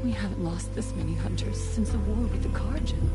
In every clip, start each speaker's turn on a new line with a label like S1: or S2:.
S1: We haven't lost this many hunters since the war with the Kharjan.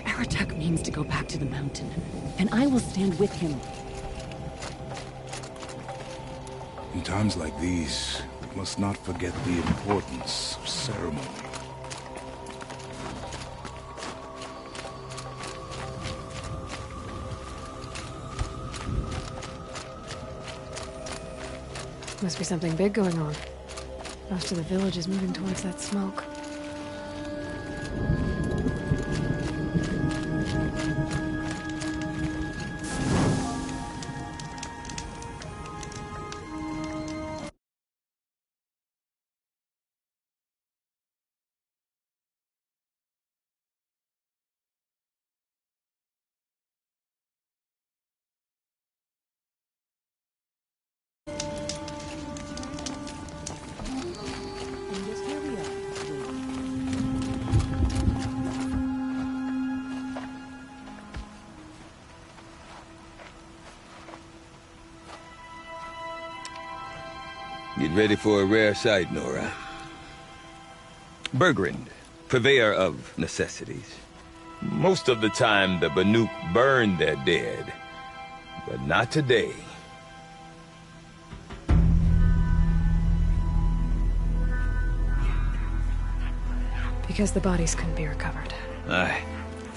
S1: Aratak means to go back to the mountain, and I will stand with him.
S2: In times like these, we must not forget the importance of ceremony.
S3: Must be something big going on. Most of the village is moving towards that smoke.
S4: Get ready for a rare sight, Nora. Bergrand, purveyor of necessities. Most of the time, the Banuk burn their dead, but not today.
S3: Because the bodies couldn't be recovered.
S4: Aye,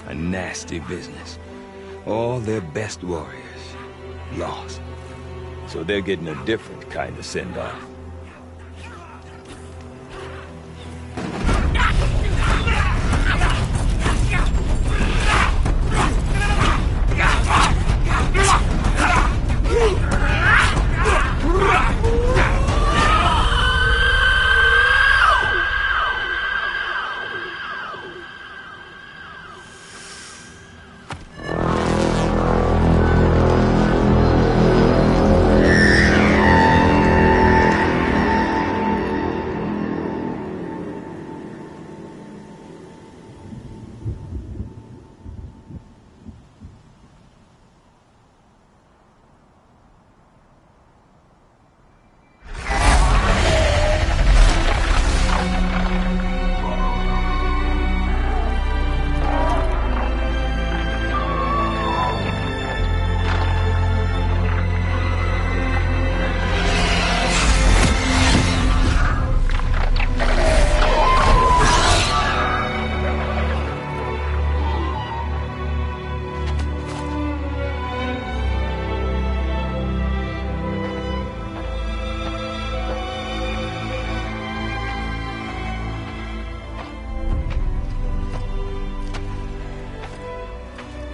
S4: a nasty business. All their best warriors lost. So they're getting a different kind of send-off.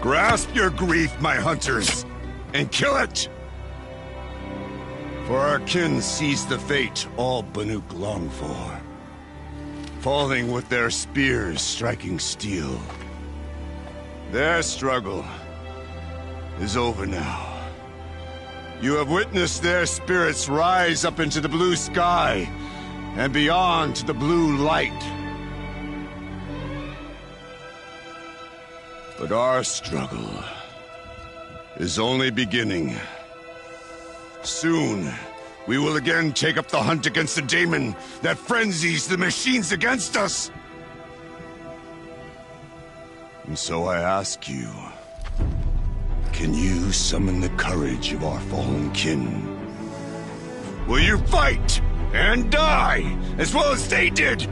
S5: Grasp your grief, my hunters, and kill it! For our kin sees the fate all Banuk long for. Falling with their spears striking steel. Their struggle is over now. You have witnessed their spirits rise up into the blue sky and beyond to the blue light. But our struggle is only beginning. Soon, we will again take up the hunt against the daemon that frenzies the machines against us. And so I ask you, can you summon the courage of our fallen kin? Will you fight and die as well as they did?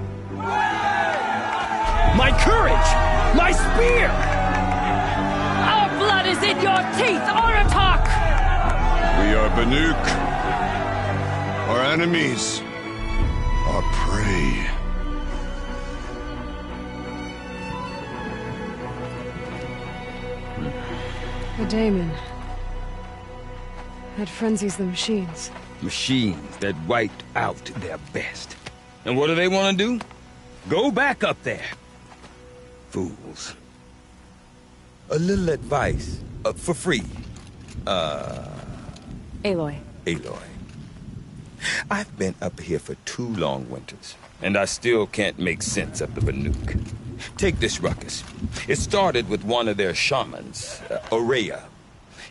S4: My courage! My spear!
S1: Our blood is in your teeth, Aratak!
S5: We are Banuk. Our enemies. Our prey.
S3: A daemon. That frenzies the machines.
S4: Machines that wiped out their best. And what do they want to do? Go back up there. Fools. A little advice, for free.
S3: Aloy.
S4: Aloy. I've been up here for 2 long winters, and I still can't make sense of the Banuk. Take this ruckus. It started with one of their shamans, Ourea,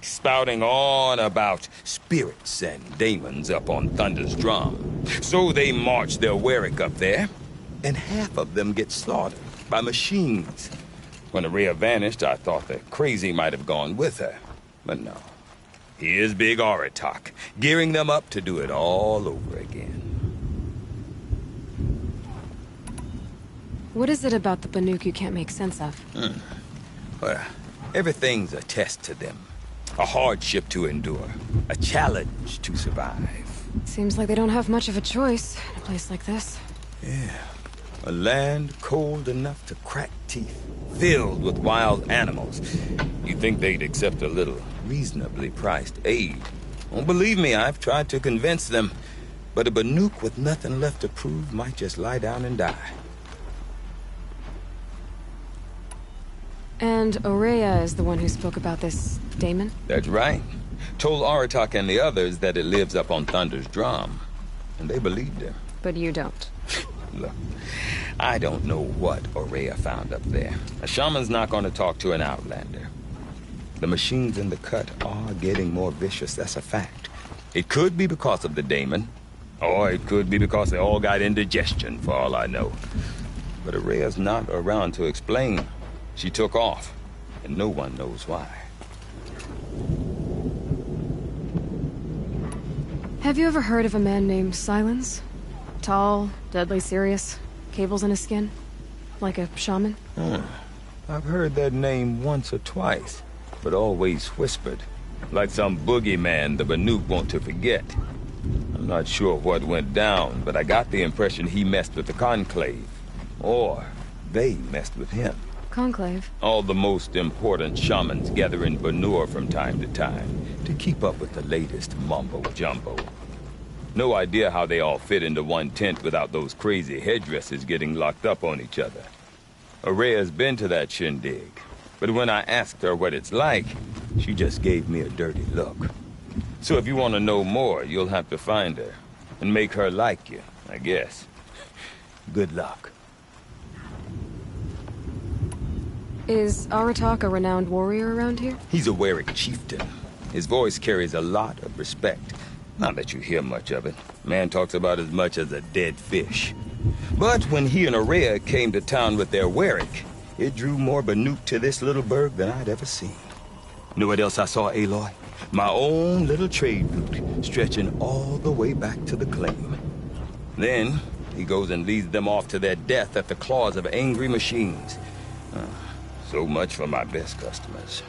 S4: spouting on about spirits and demons up on Thunder's drum. So they march their Warwick up there, and half of them get slaughtered by machines. When Ourea vanished, I thought the crazy might have gone with her, but no. Here's Big Aratak, gearing them up to do it all over again.
S3: What is it about the Banuk you can't make sense of?
S4: Well, everything's a test to them. A hardship to endure. A challenge to survive.
S3: Seems like they don't have much of a choice in a place like this.
S4: Yeah. A land cold enough to crack teeth, filled with wild animals. You'd think they'd accept a little reasonably priced aid. Well, believe me, I've tried to convince them. But a Banuk with nothing left to prove might just lie down and die.
S3: And Ourea is the one who spoke about this daemon?
S4: That's right. Told Aratak and the others that it lives up on Thunder's drum. And they believed him.
S3: But you don't.
S4: Look, I don't know what Ourea found up there. A shaman's not going to talk to an outlander. The machines in the cut are getting more vicious, that's a fact. It could be because of the daemon, or it could be because they all got indigestion, for all I know. But Ourea's not around to explain. She took off, and no one knows why.
S3: Have you ever heard of a man named Silence? Tall, deadly serious, cables in his skin? Like a shaman?
S4: I've heard that name once or twice, but always whispered. Like some boogeyman the Banuk want to forget. I'm not sure what went down, but I got the impression he messed with the Conclave. Or they messed with him.
S3: Conclave?
S4: All the most important shamans gather in Banur from time to time to keep up with the latest mumbo-jumbo. No idea how they all fit into one tent without those crazy headdresses getting locked up on each other. Ourea's been to that shindig, but when I asked her what it's like, she just gave me a dirty look. So if you want to know more, you'll have to find her and make her like you, I guess. Good luck.
S3: Is Aratak a renowned warrior around here?
S4: He's a Warwick chieftain. His voice carries a lot of respect. Not that you hear much of it. Man talks about as much as a dead fish. But when he and Ourea came to town with their Warwick, it drew more Banuk to this little burg than I'd ever seen. Know what else I saw, Aloy? My own little trade route, stretching all the way back to the claim. Then, he goes and leads them off to their death at the claws of angry machines. So much for my best customers.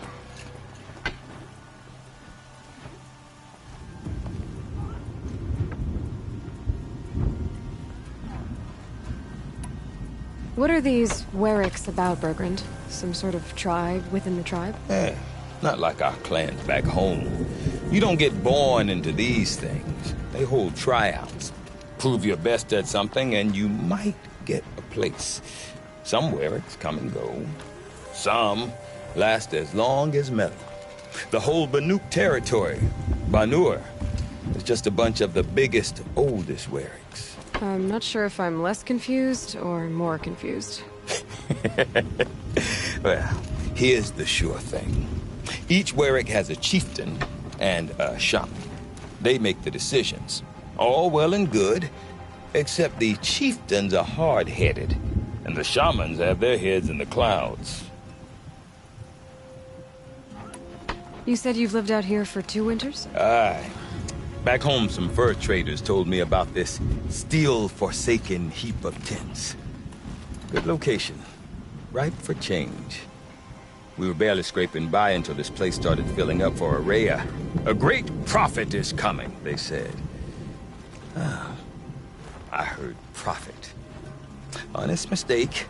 S3: What are these Warwicks about, Bergrand? Some sort of tribe within the tribe?
S4: Not like our clans back home. You don't get born into these things. They hold tryouts. Prove your best at something and you might get a place. Some Warwicks come and go. Some last as long as metal. The whole Banuk territory, Banur, is just a bunch of the biggest, oldest Warwicks.
S3: I'm not sure if I'm less confused or more confused.
S4: Well, here's the sure thing. Each Warwick has a chieftain and a shaman. They make the decisions. All well and good, except the chieftains are hard-headed, and the shamans have their heads in the clouds.
S3: You said you've lived out here for 2 winters?
S4: Aye. Back home, some fur traders told me about this steel-forsaken heap of tents. Good location. ripe for change. We were barely scraping by until this place started filling up for Araya. A great prophet is coming, they said. I heard prophet. Honest mistake.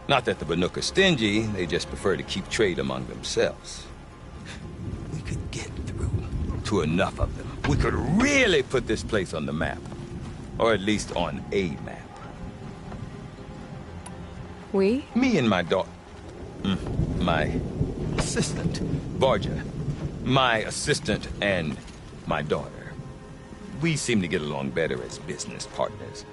S4: Not that the Banuk are stingy, they just prefer to keep trade among themselves. We could get through to enough of them. We could really put this place on the map. Or at least on a map.
S3: We?
S4: Me and my daughter. My assistant, Borgia. My assistant and my daughter. We seem to get along better as business partners.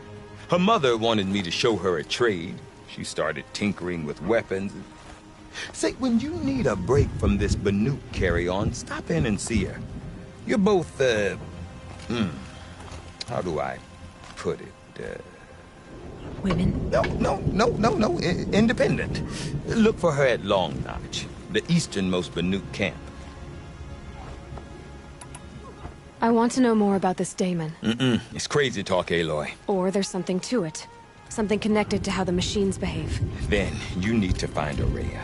S4: Her mother wanted me to show her a trade. She started tinkering with weapons. Say, when you need a break from this Banuk carry-on, stop in and see her. You're both, how do I put it?
S6: Women?
S4: No. Independent. Look for her at Long Notch, the easternmost Banuk camp.
S3: I want to know more about this Daemon.
S4: It's crazy talk, Aloy.
S3: Or there's something to it. Something connected to how the machines behave.
S4: Then you need to find Araya.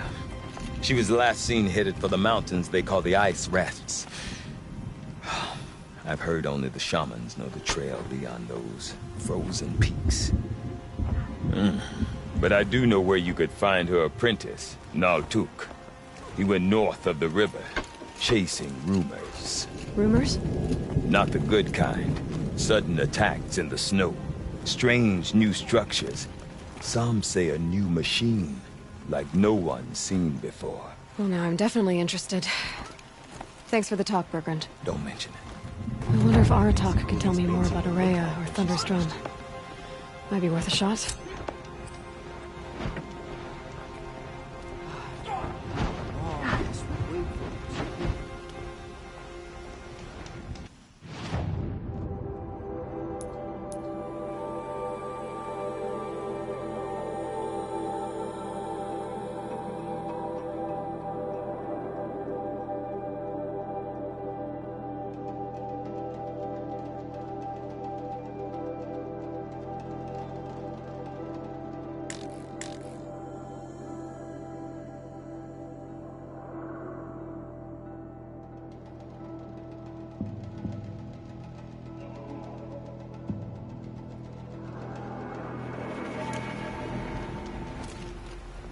S4: She was last seen headed for the mountains they call the Ice Rafts. I've heard only the shamans know the trail beyond those frozen peaks. But I do know where you could find her apprentice, Naltuk. He went north of the river, chasing rumors.
S3: Rumors?
S4: Not the good kind. Sudden attacks in the snow. Strange new structures. Some say a new machine, like no one's seen before.
S3: Well, now I'm definitely interested. Thanks for the talk, Bergrand.
S4: Don't mention it.
S3: I wonder if Aratak can tell me more about Araya or Thunderstrom. Might be worth a shot.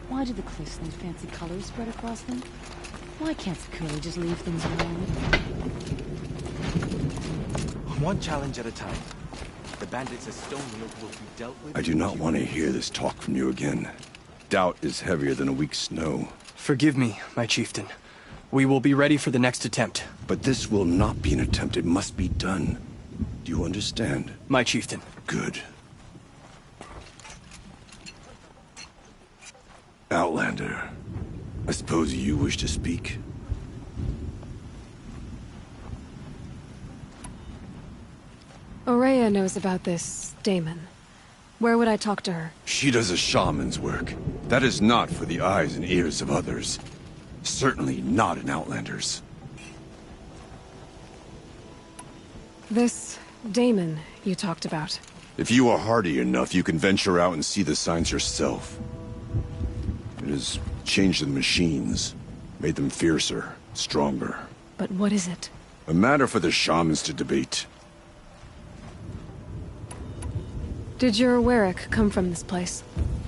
S6: Why do the cliffs need fancy colors spread across them? Why can't Sakura just leave things alone?
S7: One challenge at a time. The bandits as Stonehill will be dealt with.
S5: I do not want to hear this talk from you again. Doubt is heavier than a week's snow.
S8: Forgive me, my chieftain. We will be ready for the next attempt.
S5: But this will not be an attempt. It must be done. Do you understand?
S8: My chieftain.
S5: Good. Outlander, I suppose you wish to speak?
S3: Araya knows about this Daemon. Where would I talk to her?
S5: She does a shaman's work. That is not for the eyes and ears of others. Certainly not an Outlander's.
S3: This Daemon you talked about.
S5: If you are hardy enough, you can venture out and see the signs yourself. It has changed the machines, made them fiercer, stronger.
S3: But what is it?
S5: A matter for the shamans to debate.
S3: Did your Warwick come from this place?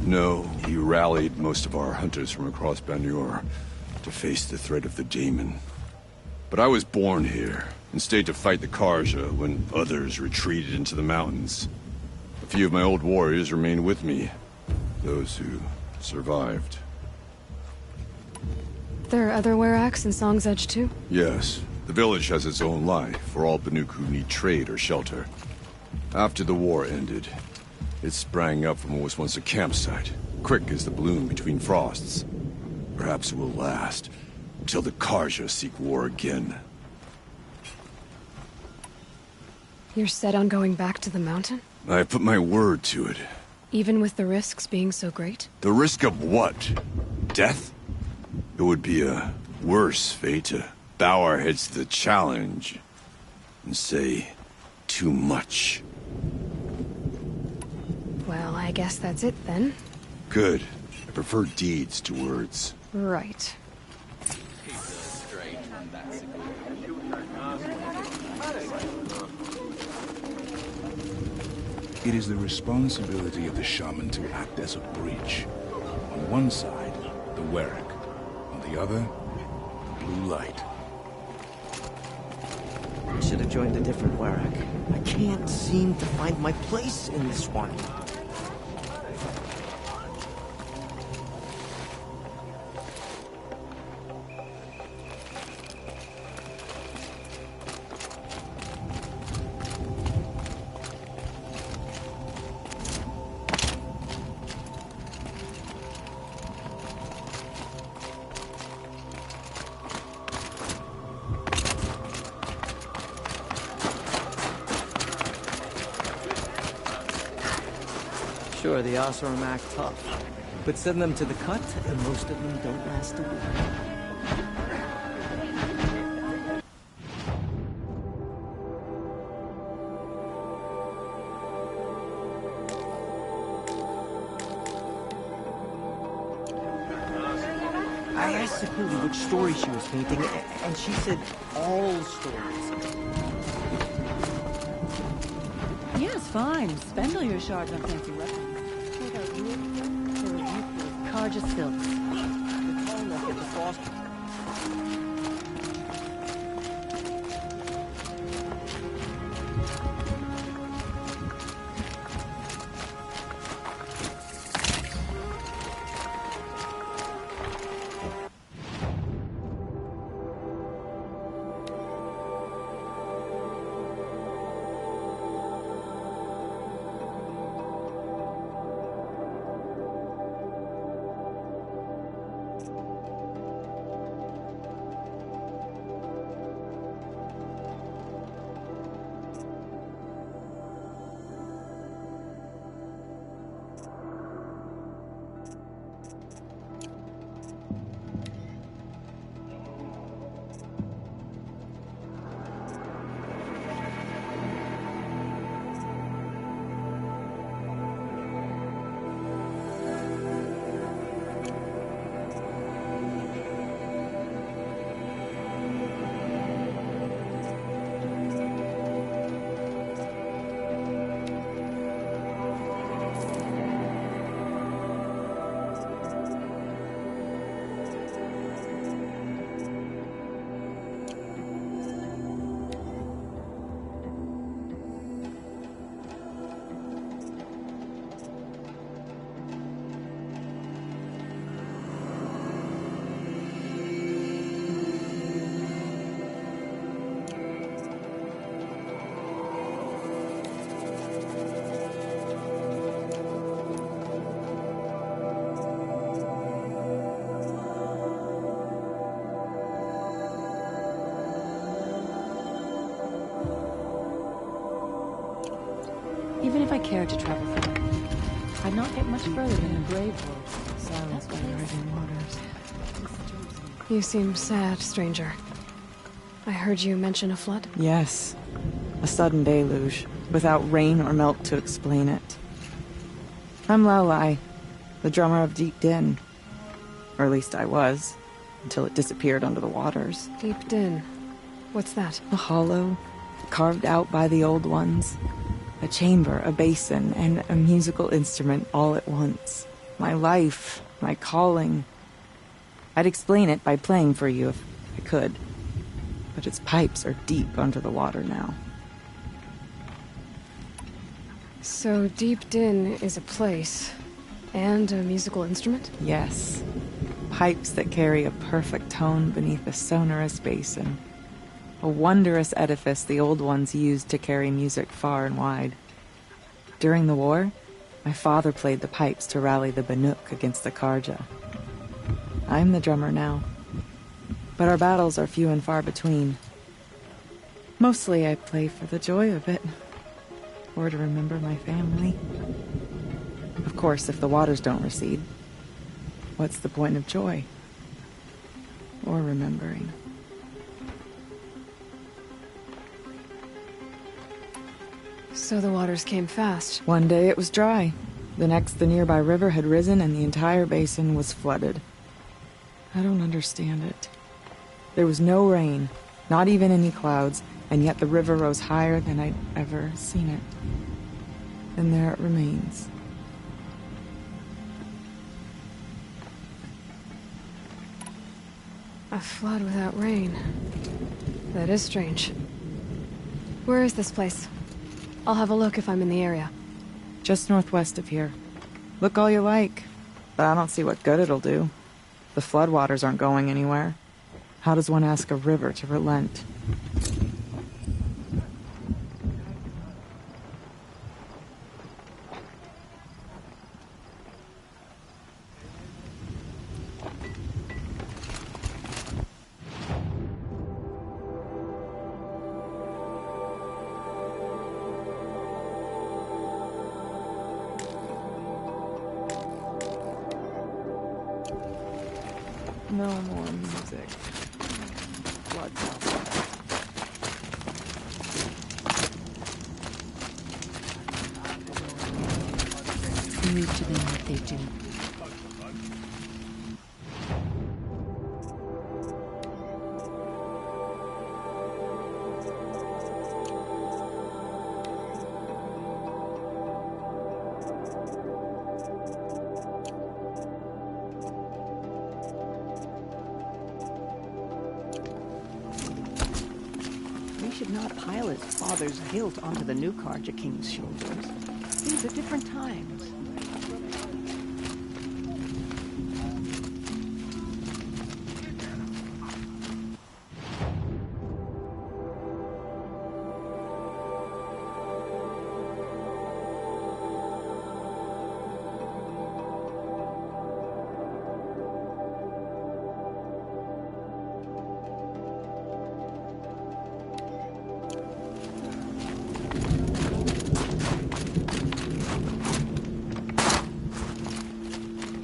S5: No, he rallied most of our hunters from across Banur to face the threat of the Daemon. But I was born here, and stayed to fight the Karja when others retreated into the mountains. A few of my old warriors remained with me, those who survived.
S3: There are other Warracks in Song's Edge too?
S5: Yes, the village has its own life for all Banuk who need trade or shelter. After the war ended, it sprang up from what was once a campsite, quick as the bloom between frosts. Perhaps it will last, until the Karja seek war again.
S3: You're set on going back to the mountain?
S5: I put my word to it.
S3: Even with the risks being so great?
S5: The risk of what? Death? It would be a worse fate to bow our heads to the challenge and say too much.
S3: Well, I guess that's it then.
S5: Good. prefer deeds to words.
S3: Right.
S2: It is the responsibility of the shaman to act as a bridge. On one side, the Werak. On the other, the blue light.
S9: I should have joined a different Werak. I can't seem to find my place in this one. Sure, the Oseram act tough, but send them to the cut, and most of them don't last a week. I asked Sakuli which story she was painting, and she said all stories.
S6: Yes, fine. Spend all your shards on fancy weapons. Take out wood, Karja silks.
S9: The tall neck at the frost.
S6: Even if I cared to travel far, I'd not get much further than the grave wolves, silenced by the raging waters.
S3: You seem sad, stranger. I heard you mention a flood?
S10: Yes. A sudden deluge, without rain or melt to explain it. I'm Lalai, the drummer of Deep Din. Or at least I was, until it disappeared under the waters.
S3: Deep Din. What's that?
S10: A hollow, carved out by the old ones. A chamber, a basin, and a musical instrument all at once. My life, my calling. I'd explain it by playing for you if I could. But its pipes are deep under the water now.
S3: So Deep Din is a place, and a musical instrument?
S10: Yes. Pipes that carry a perfect tone beneath a sonorous basin. A wondrous edifice the old ones used to carry music far and wide. During the war, my father played the pipes to rally the Banuk against the Karja. I'm the drummer now, but our battles are few and far between. Mostly I play for the joy of it, or to remember my family. Of course, if the waters don't recede, what's the point of joy? Or remembering?
S3: So the waters came fast.
S10: One day it was dry, The next, the nearby river had risen and the entire basin was flooded. I don't understand it. There was no rain, not even any clouds, and yet the river rose higher than I'd ever seen it. And there it remains.
S3: A flood without rain. That is strange. Where is this place? I'll have a look if I'm in the area.
S10: Just northwest of here. Look all you like, but I don't see what good it'll do. The floodwaters aren't going anywhere. How does one ask a river to relent? No more music. Blood's outside.
S6: Move to the north, they do.
S11: Should not pile his father's guilt onto the new Carja King's shoulders. These are different times.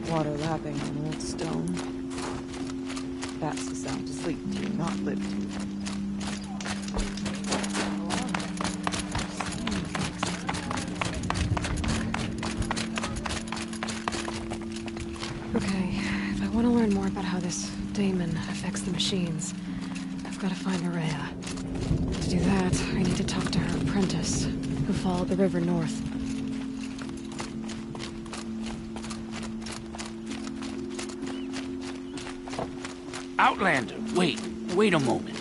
S10: Water lapping on old stone. That's the sound to sleep to, not live to.
S3: Okay, if I want to learn more about how this daemon affects the machines, I've got to find Maria. To do that, I need to talk to her apprentice, who followed the river north.
S12: Outlander, wait a moment.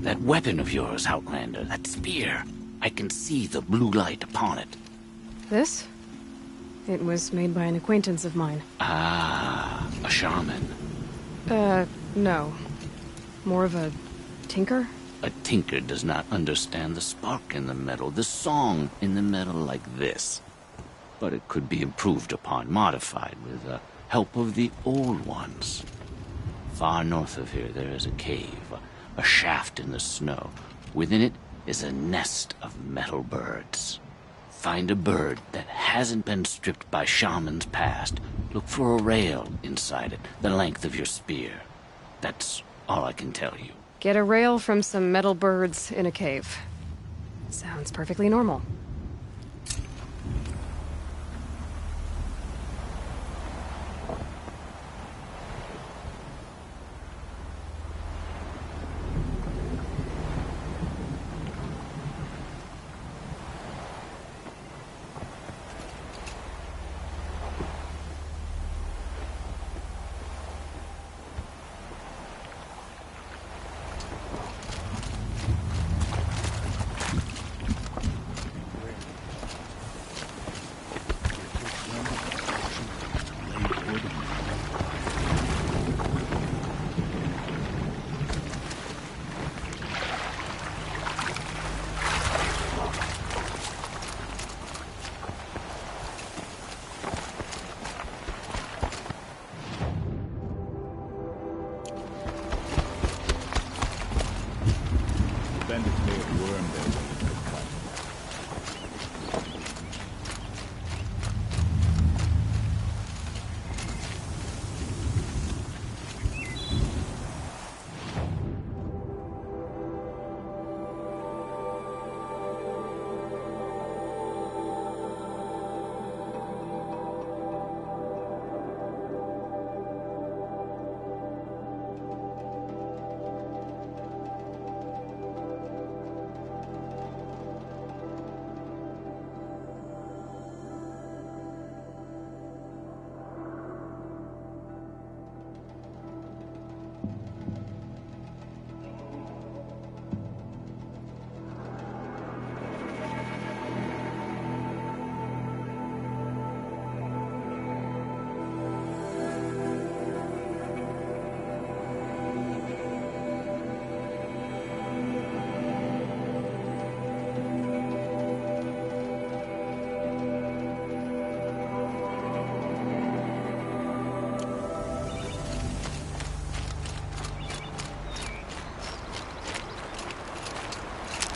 S12: That weapon of yours, Outlander, that spear, I can see the blue light upon it.
S3: This? It was made by an acquaintance of mine.
S12: Ah, a shaman.
S3: No. More of a tinker?
S12: A tinker does not understand the spark in the metal, the song in the metal like this. But it could be improved upon, modified with the help of the old ones. Far north of here there is a cave, a shaft in the snow. Within it is a nest of metal birds. Find a bird that hasn't been stripped by shamans past. Look for a rail inside it, the length of your spear. That's all I can tell you.
S3: Get a rail from some metal birds in a cave. Sounds perfectly normal.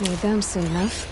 S3: Need them soon enough.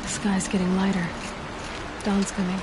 S3: The sky's getting lighter. Dawn's coming.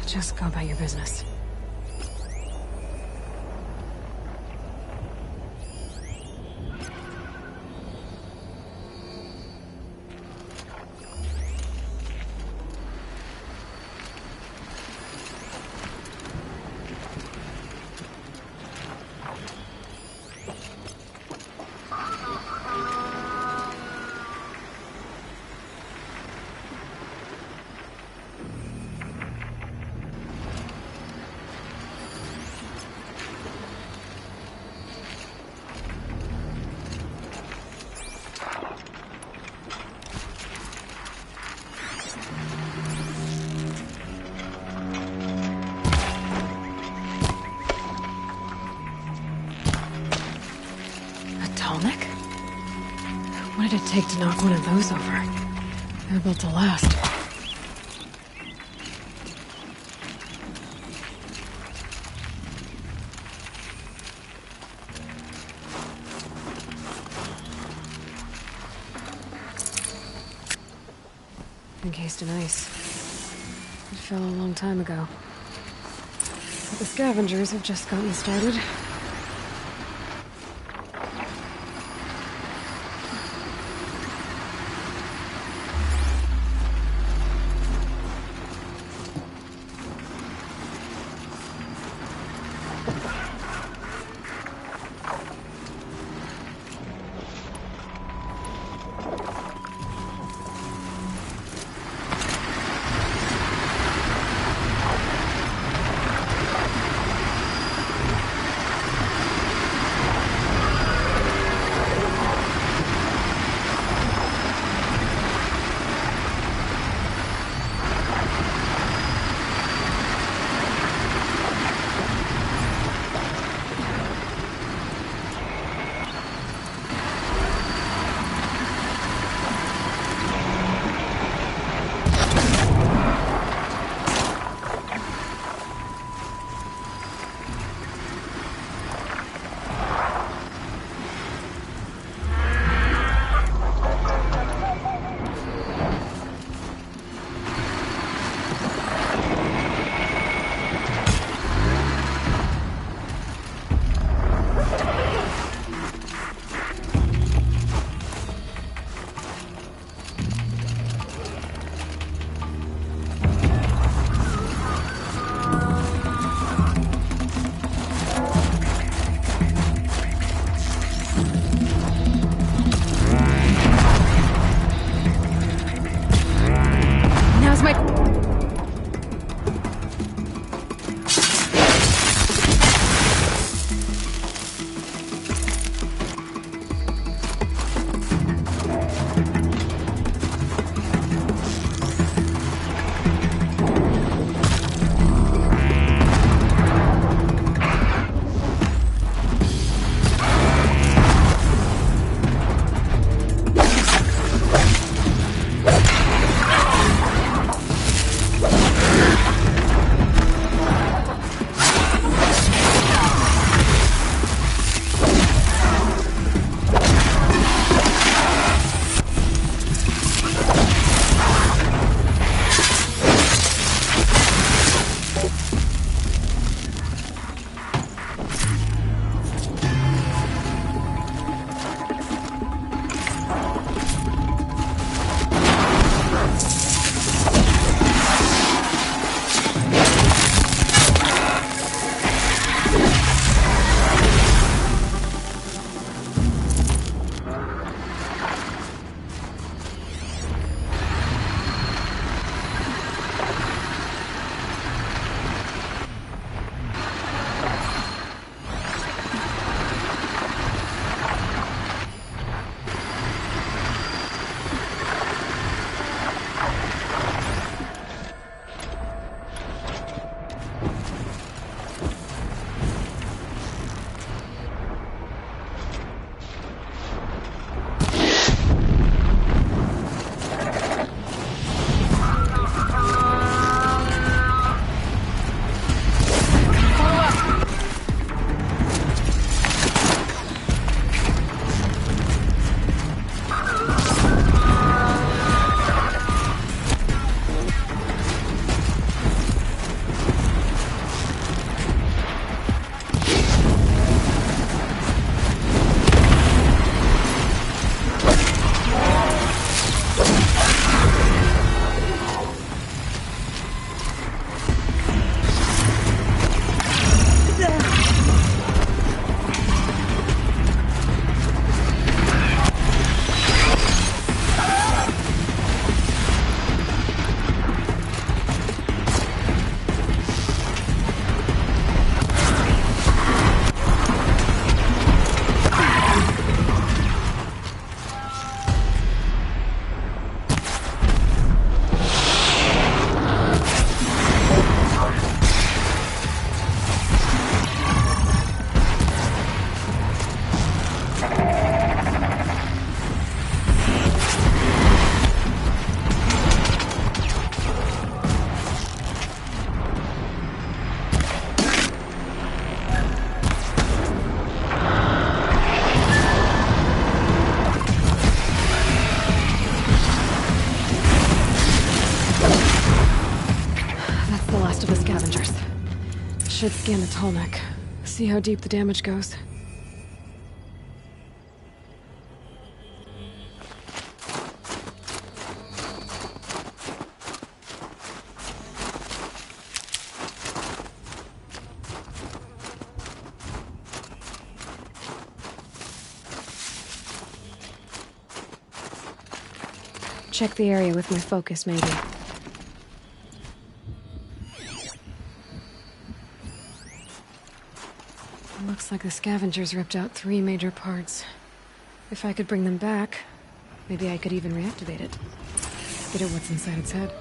S3: Just go about your business. What did it take to knock one of those over? They're built to last. Encased in ice. It fell a long time ago. But the scavengers have just gotten started. the last of the scavengers. Should scan the tall neck. See how deep the damage goes. Check the area with my focus, maybe. Looks like the scavengers ripped out 3 major parts. If I could bring them back, maybe I could even reactivate it. Get at what's inside its head.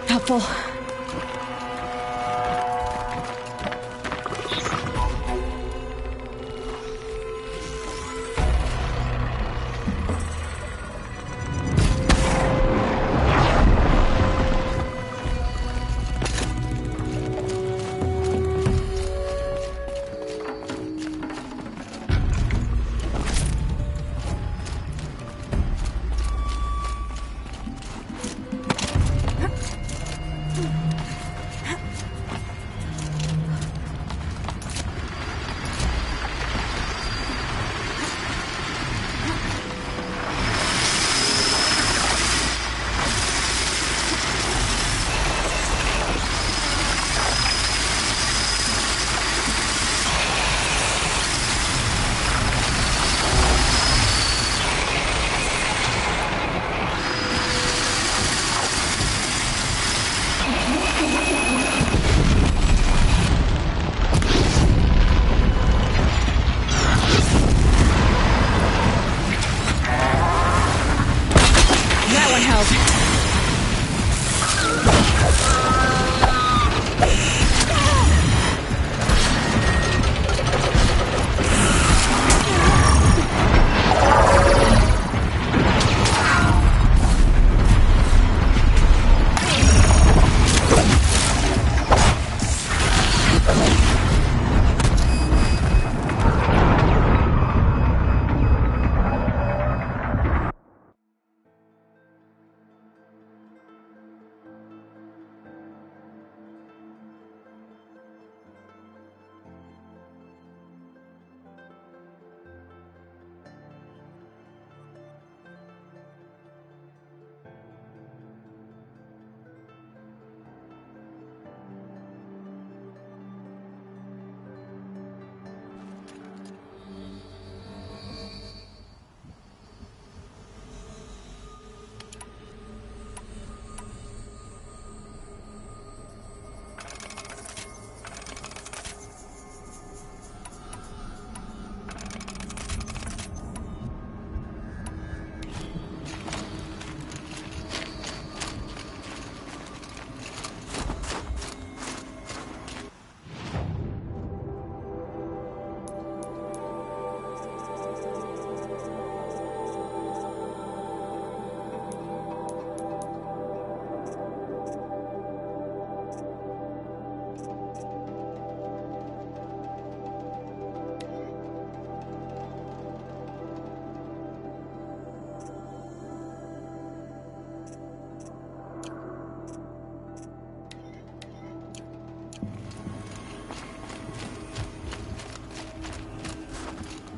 S3: Helpful.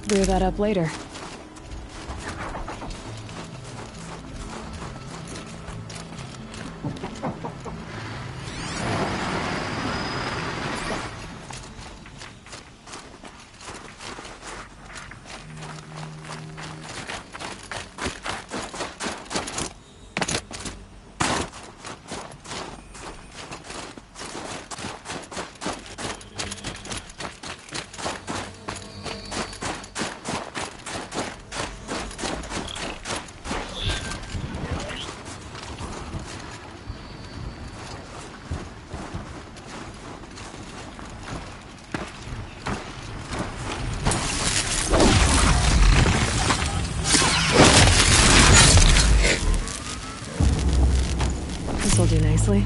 S3: brew that up later. This'll do nicely.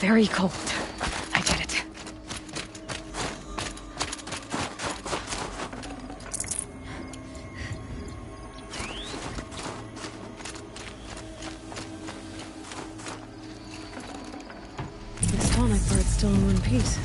S3: Very cold. I get it. This tonic bird's still in one piece.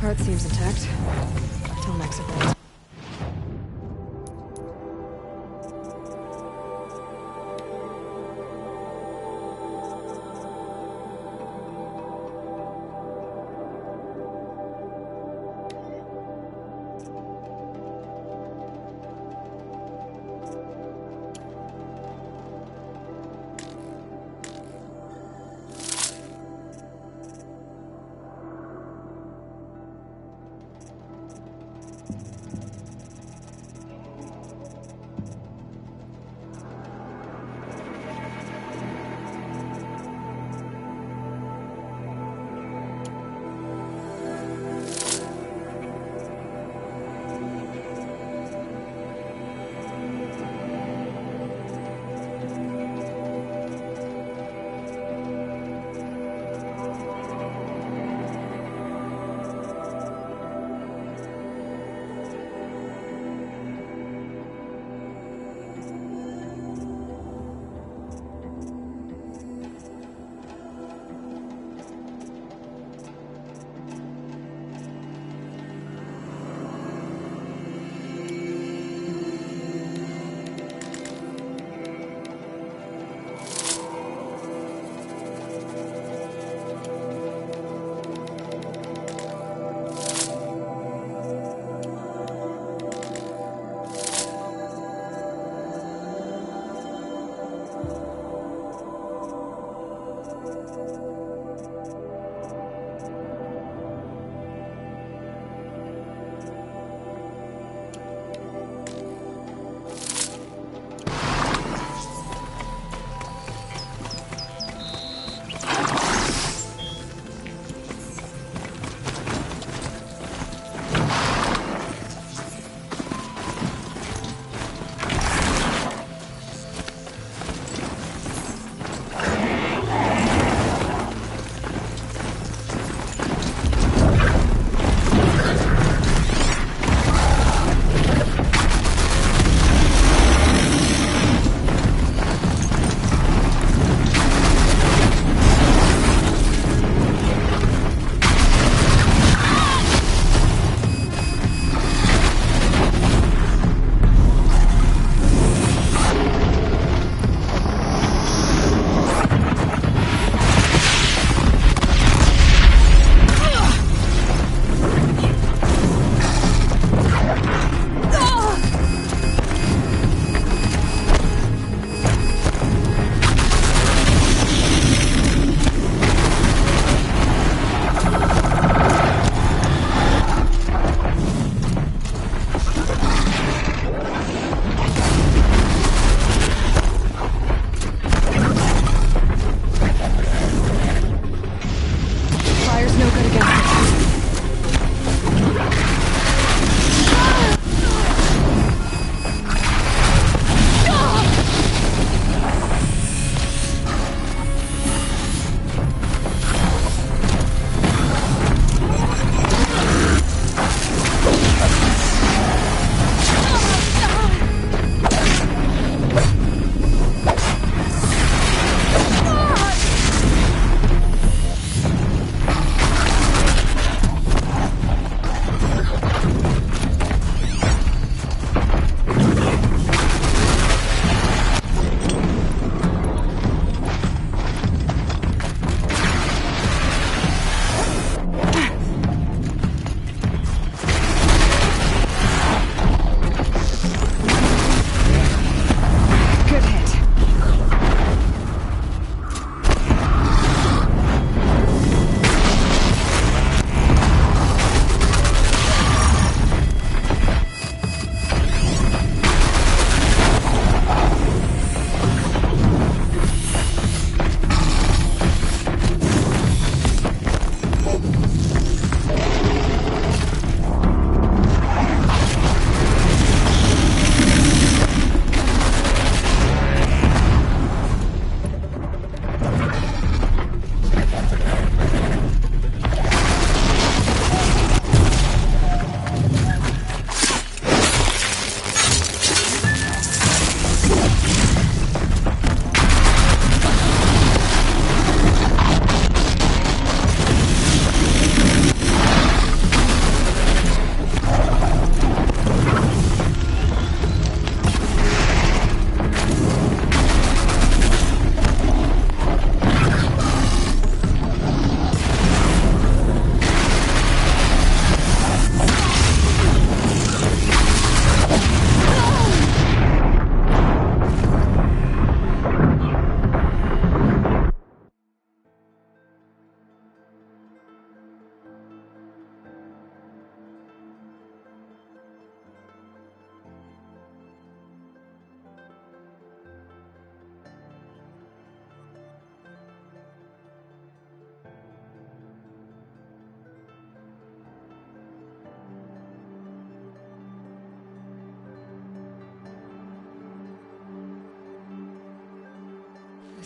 S3: Cart seems intact. Till next event.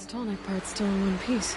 S3: tonic part's still in one piece.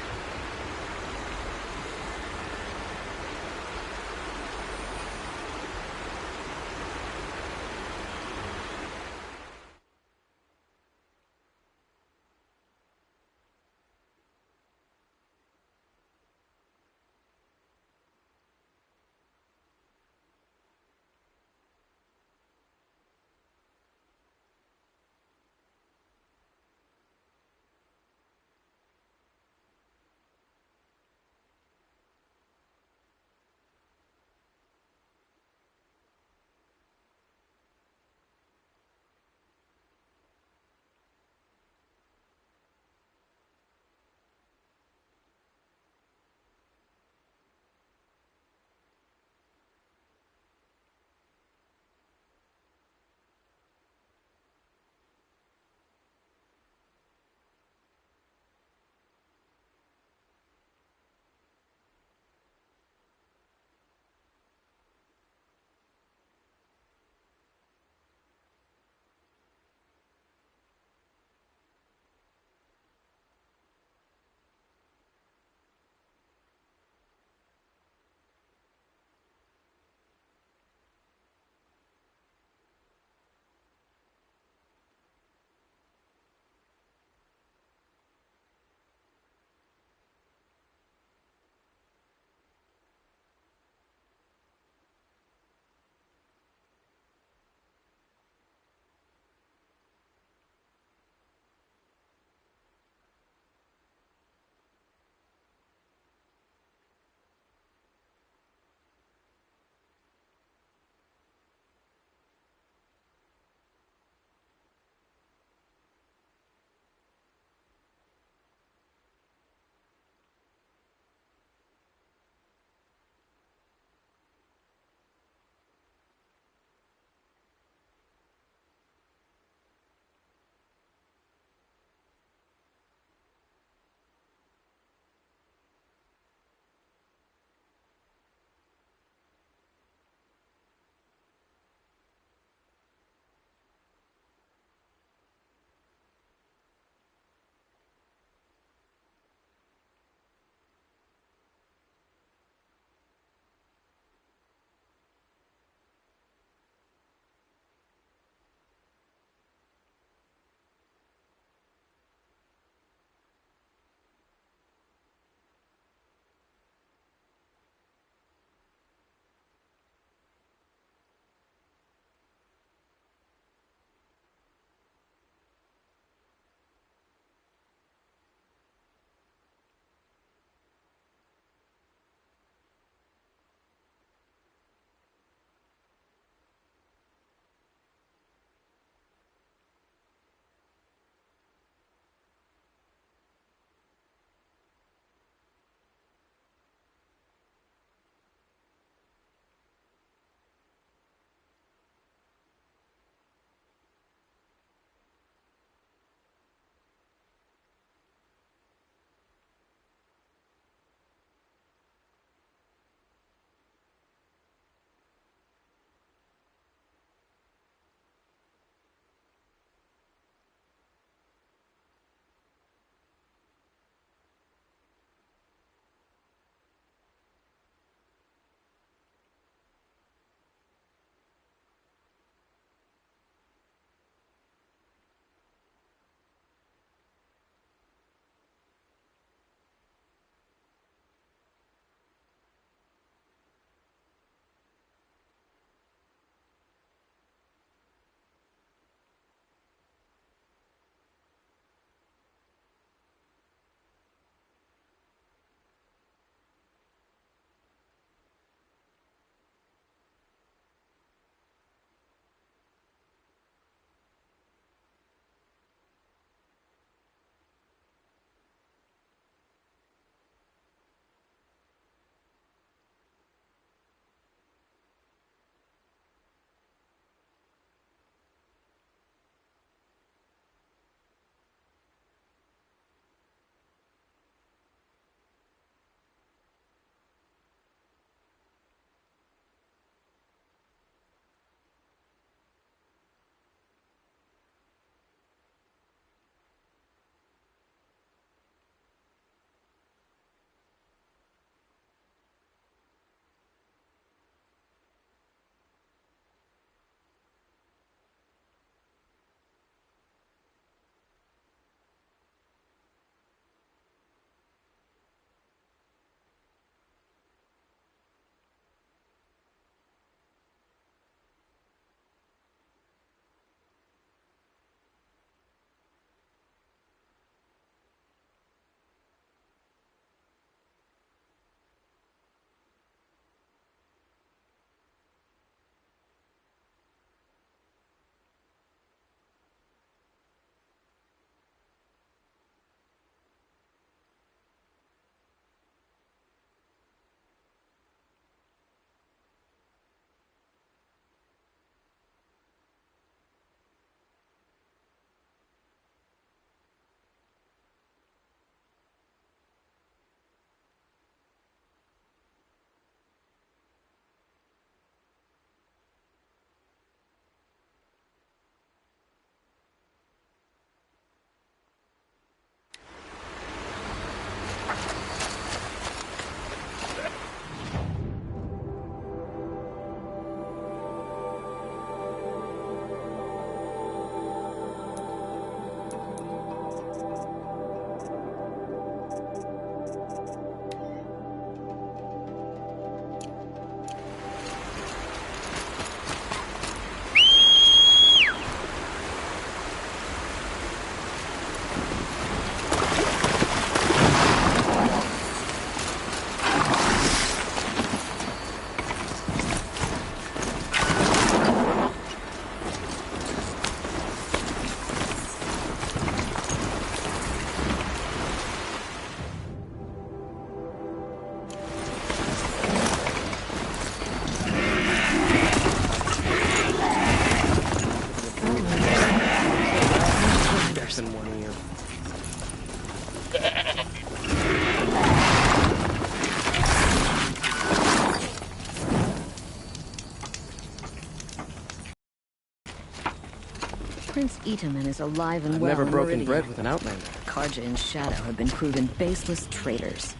S13: Prince Itamen is alive and
S8: I've
S13: well
S8: never
S13: in
S8: broken
S13: Meridian.
S8: bread with an outlander.
S13: Karja and Shadow have been proven baseless traitors.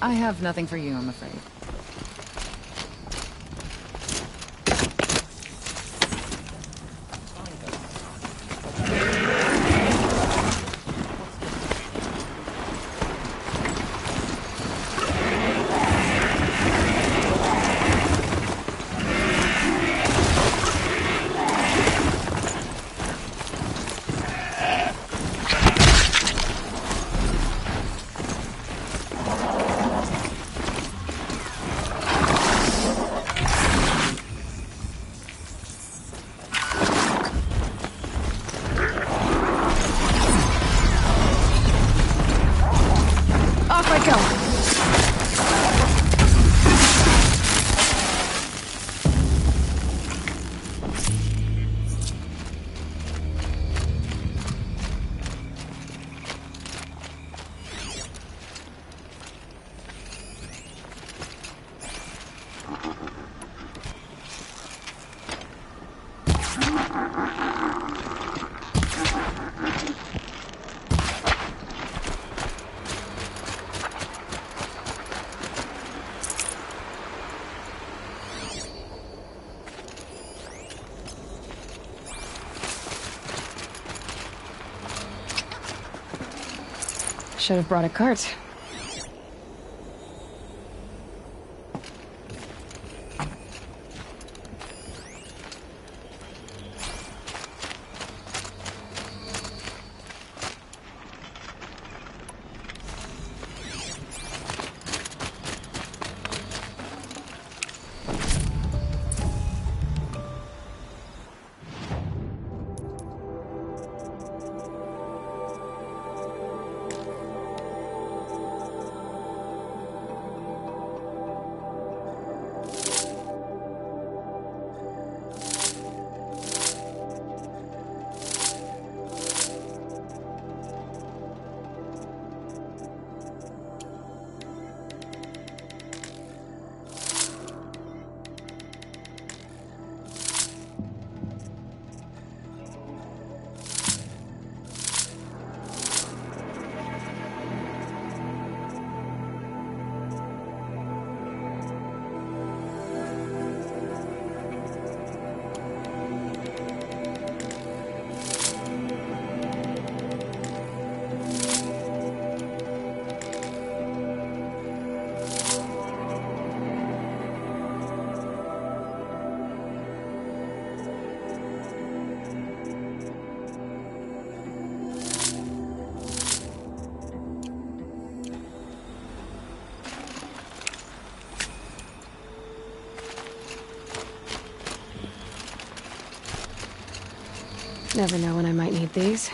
S14: I have nothing for you, I'm afraid.
S3: Should have brought a cart. Never know when I might need these.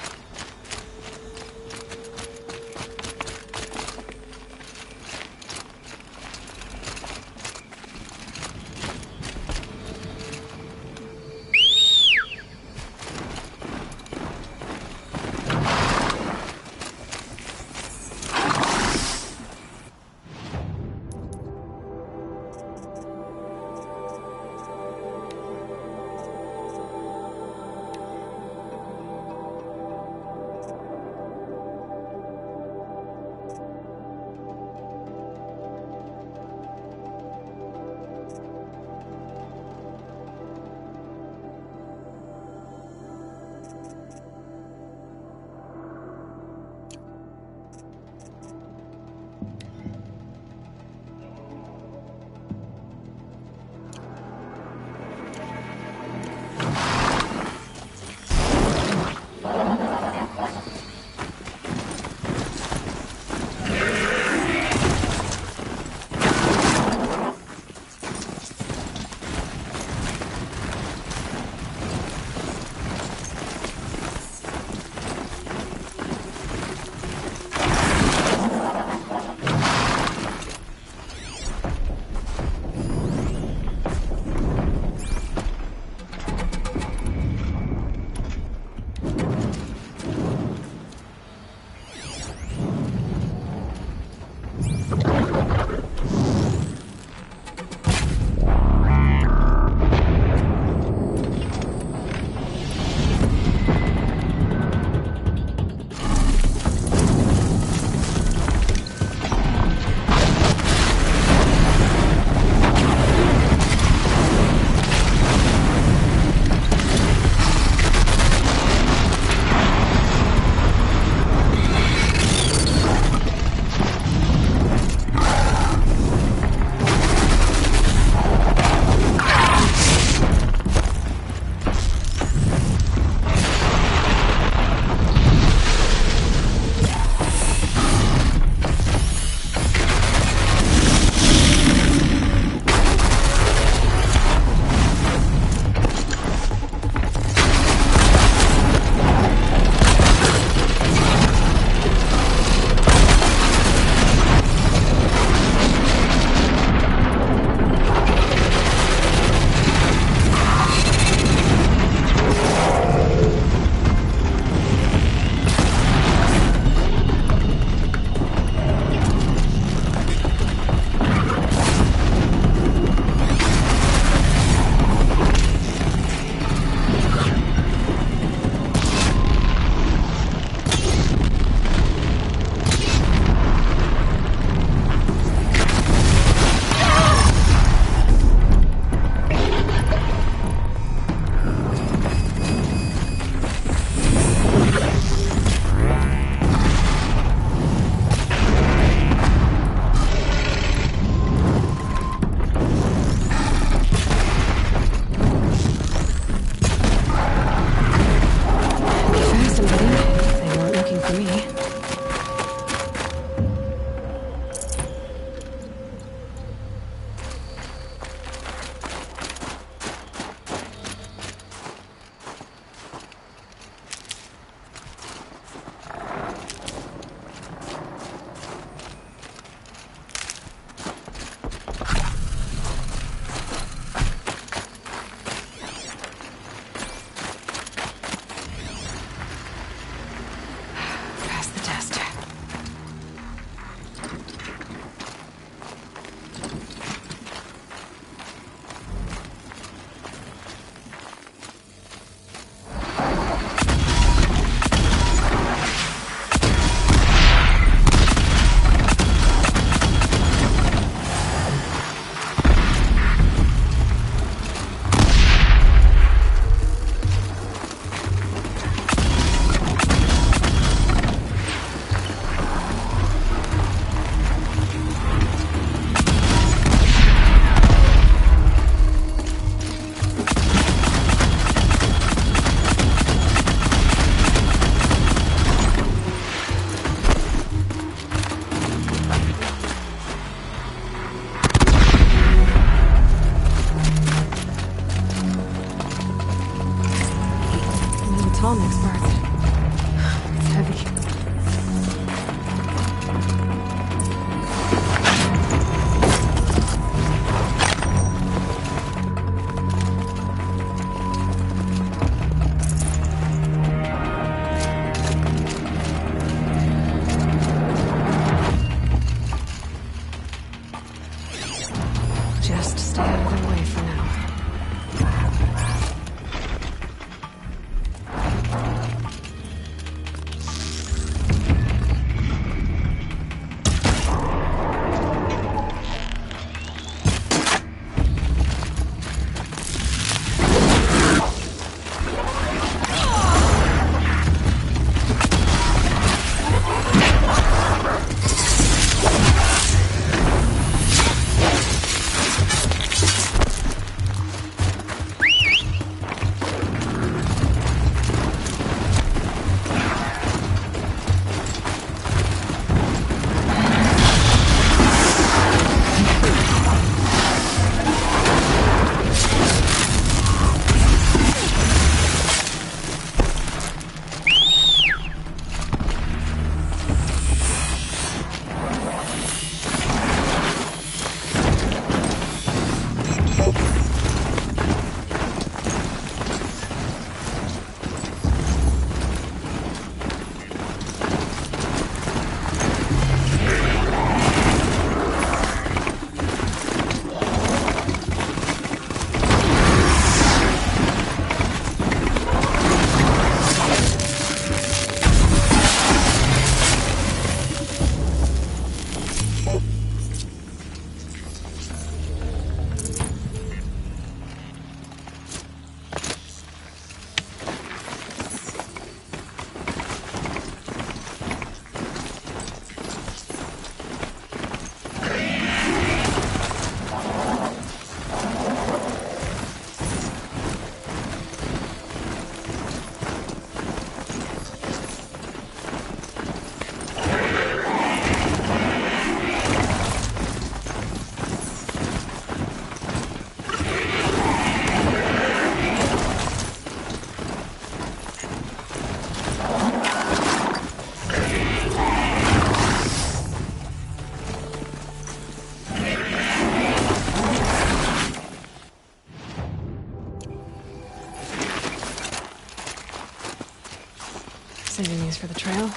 S3: for the trail.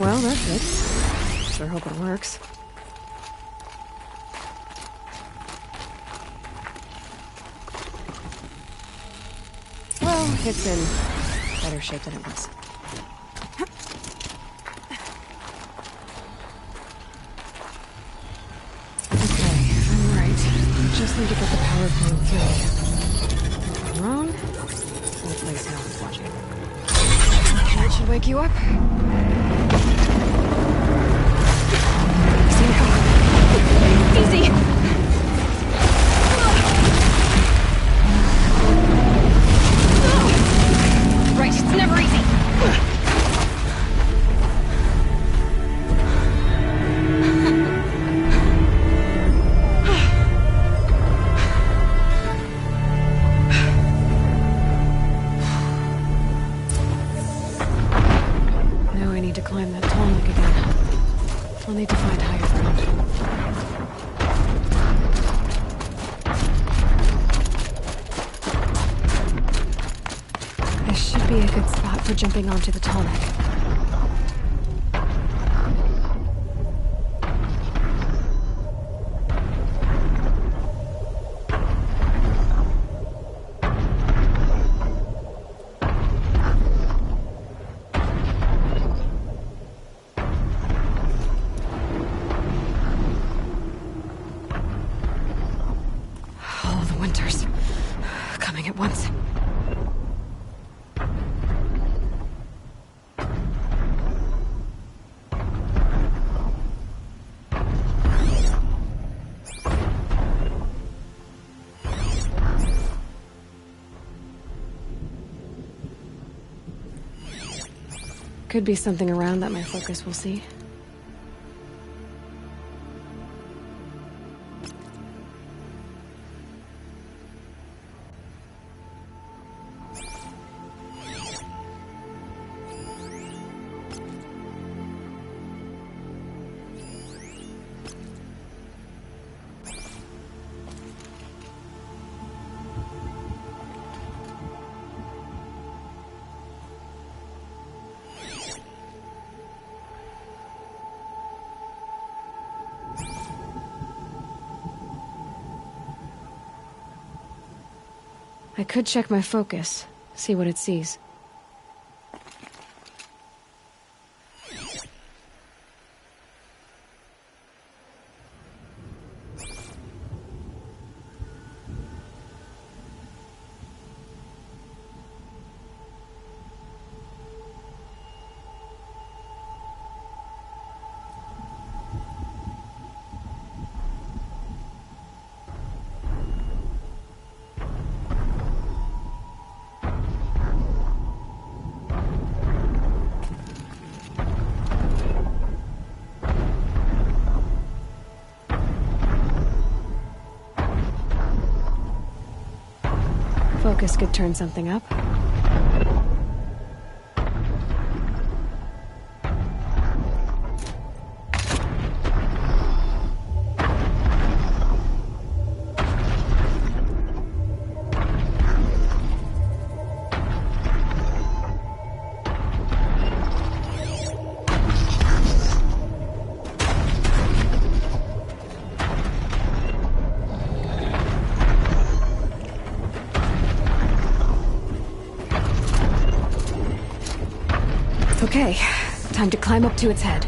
S3: Well, that's it. Sure hope it works. Well, it's in better shape than it was. Okay, I'm right. Just need to get the power plant through. If I'm wrong, the place now is watching. That should wake you up. Easy! Right, it's never easy. Now I need to climb that tall neck again. I'll need to find higher ground. This should be a good spot for jumping onto the tall neck. All the winters coming at once. Could be something around that my focus will see. I could check my focus, see what it sees. Focus could turn something up. Okay, time to climb up to its head.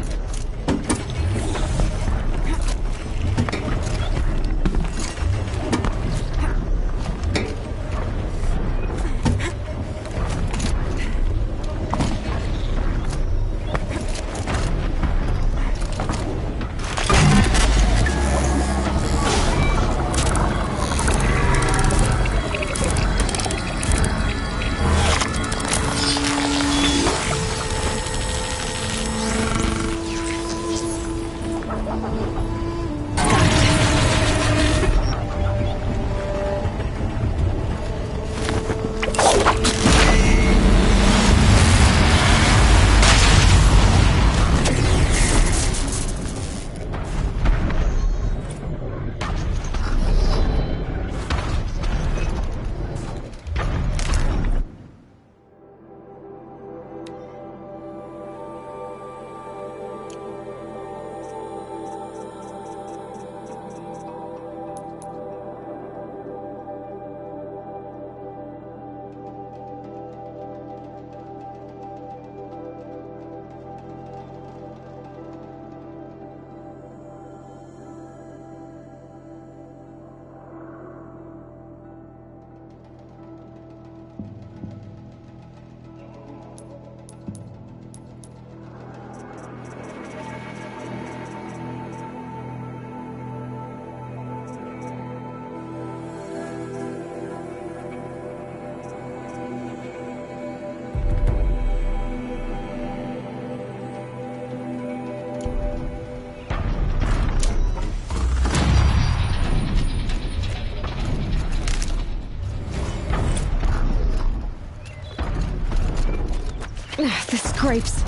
S3: crates.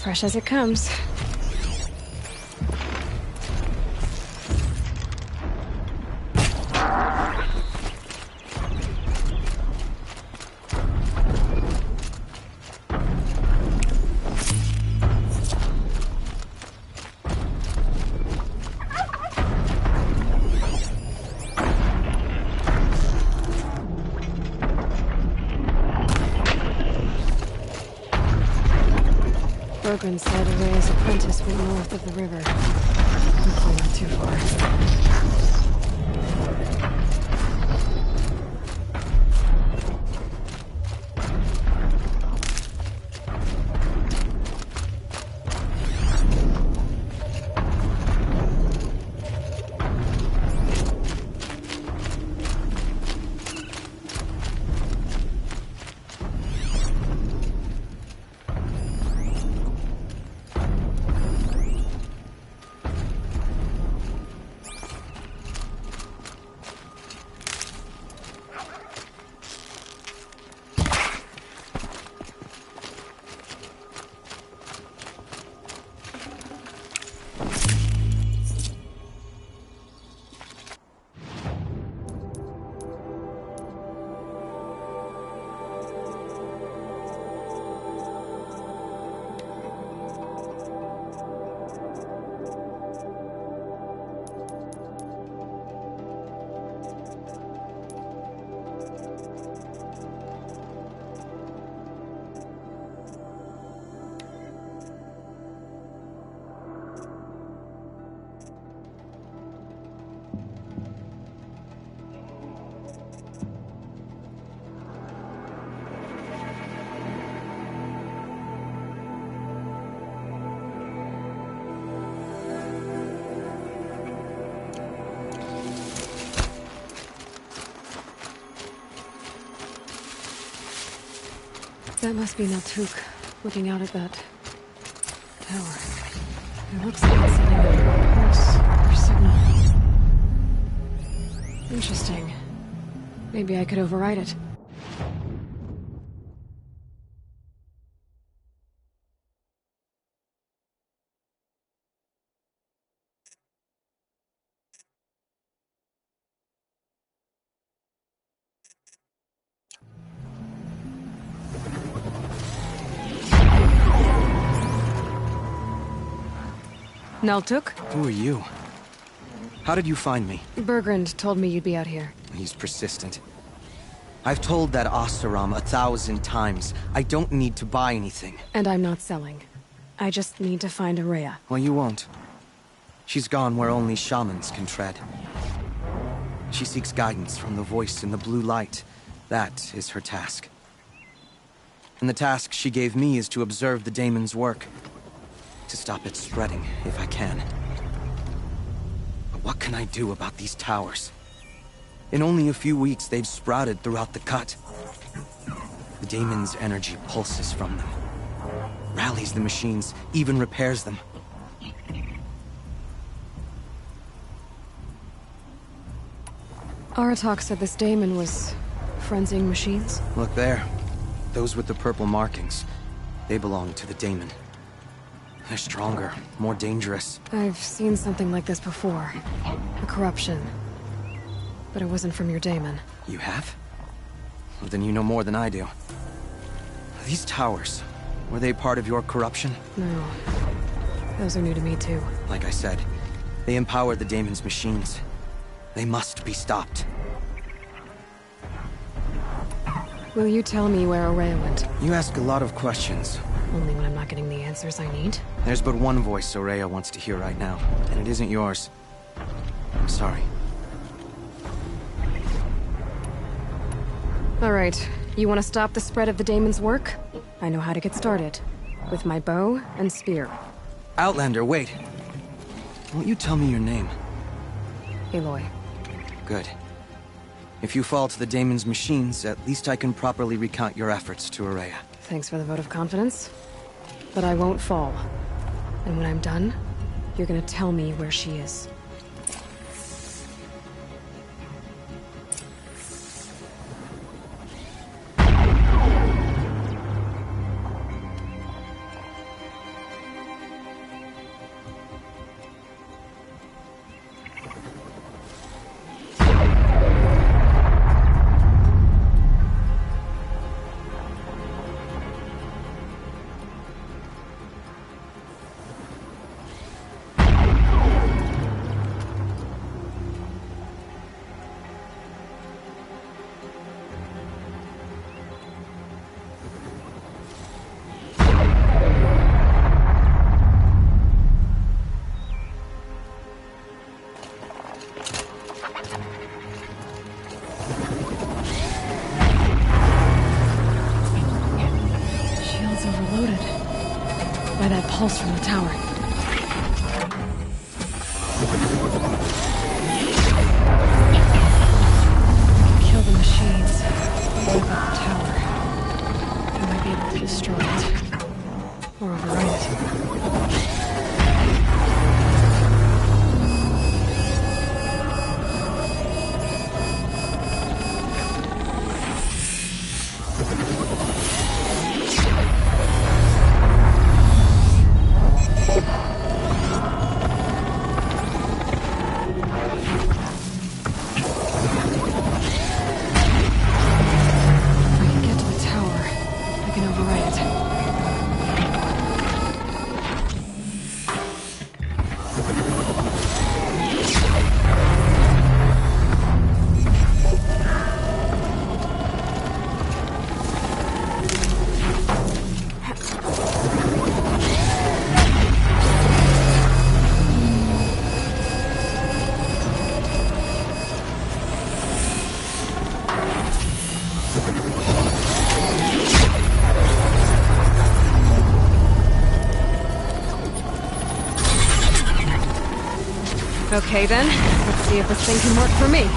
S3: Fresh as it comes. Brogan said Ray's apprentice went north of the river. Hopefully not too far. That must be Naltuk, looking out at that tower. It looks like it's sending a pulse or signal. Interesting. Maybe I could override it. Naltuk?
S8: Who are you? How did you find me?
S3: Bergrand told me you'd be out here.
S8: He's persistent. I've told that Oseram 1,000 times. I don't need to buy anything.
S3: And I'm not selling. I just need to find Ourea.
S8: Well, you won't. She's gone where only shamans can tread. She seeks guidance from the voice in the blue light. That is her task. And the task she gave me is to observe the daemon's work. To stop it spreading, if I can. But what can I do about these towers? In only a few weeks, they've sprouted throughout the cut. The daemon's energy pulses from them. Rallies the machines, even repairs them.
S3: Aratak said this daemon was frenzying machines?
S8: Look there. Those with the purple markings. They belong to the daemon. They're stronger, more dangerous.
S3: I've seen something like this before. A corruption. But it wasn't from your daemon.
S8: You have? Well, then you know more than I do. These towers, were they part of your corruption?
S3: No. Those are new to me too.
S8: Like I said, they empower the daemon's machines. They must be stopped.
S3: Will you tell me where Ourea went?
S8: You ask a lot of questions.
S3: Only when I'm not getting the answers I need.
S8: There's but one voice Ourea wants to hear right now, and it isn't yours. I'm sorry.
S3: All right. You want to stop the spread of the daemon's work? I know how to get started. With my bow and spear.
S8: Outlander, wait. Won't you tell me your name?
S3: Aloy.
S8: Good. If you fall to the daemon's machines, at least I can properly recount your efforts to Ourea.
S3: Thanks for the vote of confidence. But I won't fall. And when I'm done, you're gonna tell me where she is. Pulse from the tower. Kill the machines. Wipe out the tower. I might be able to destroy it. Or override it. Okay then, let's see if this thing can work for me.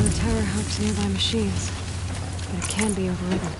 S3: So the tower helps nearby machines, but it can be overridden.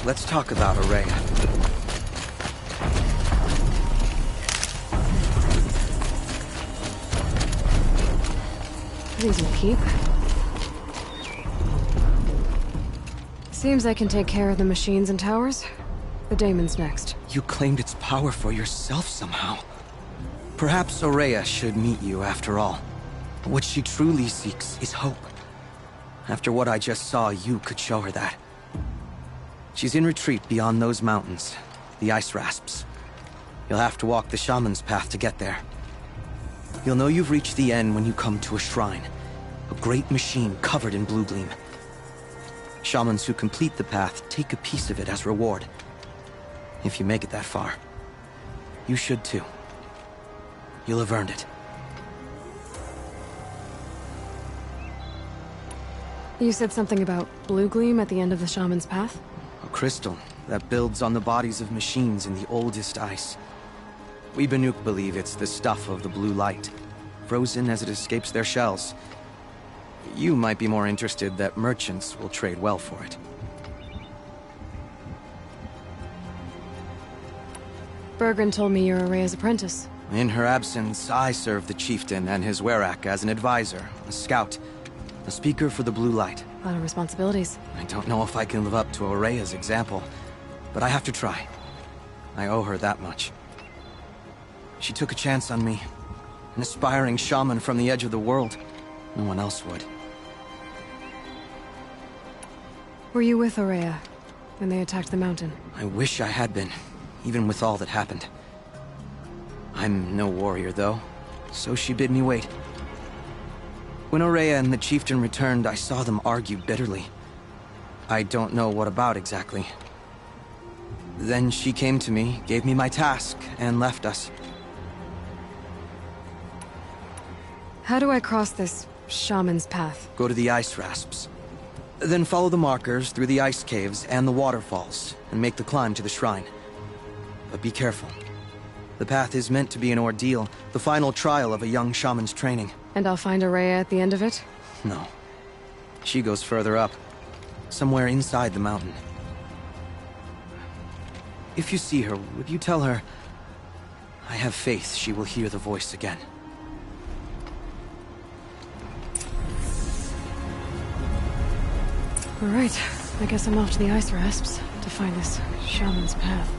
S8: Let's talk about Ourea.
S3: These will keep. Seems I can take care of the machines and towers. The daemon's next.
S8: You claimed its power for yourself somehow. Perhaps Ourea should meet you after all. What she truly seeks is hope. After what I just saw, you could show her that. She's in retreat beyond those mountains, the Ice Rasps. You'll have to walk the Shaman's Path to get there. You'll know you've reached the end when you come to a shrine, a great machine covered in blue gleam. Shamans who complete the path take a piece of it as reward. If you make it that far, you should too. You'll have earned it.
S3: You said something about blue gleam at the end of the Shaman's Path?
S8: A crystal that builds on the bodies of machines in the oldest ice. We Banuk believe it's the stuff of the blue light, frozen as it escapes their shells. You might be more interested that merchants will trade well for it.
S3: Bergren told me you're Ourea's apprentice.
S8: In her absence, I serve the chieftain and his werak as an advisor, a scout, a speaker for the blue light.
S3: A lot of responsibilities.
S8: I don't know if I can live up to Ourea's example, but I have to try. I owe her that much. She took a chance on me. An aspiring shaman from the edge of the world. No one else would.
S3: Were you with Ourea when they attacked the mountain?
S8: I wish I had been, even with all that happened. I'm no warrior, though, so she bid me wait. When Ourea and the chieftain returned, I saw them argue bitterly. I don't know what about exactly. Then she came to me, gave me my task, and left us.
S3: How do I cross this Shaman's Path?
S8: Go to the Ice Rasps. Then follow the markers through the ice caves and the waterfalls, and make the climb to the shrine. But be careful. The path is meant to be an ordeal, the final trial of a young shaman's training.
S3: And I'll find Ourea at the end of it?
S8: No. She goes further up. Somewhere inside the mountain. If you see her, would you tell her... I have faith she will hear the voice again.
S3: Alright, I guess I'm off to the Ice Rasps to find this Shaman's Path.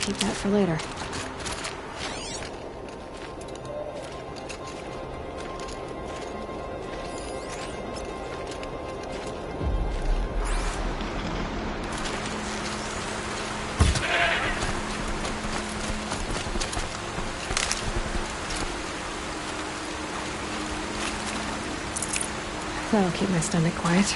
S3: Keep that for later. That'll keep my stomach quiet.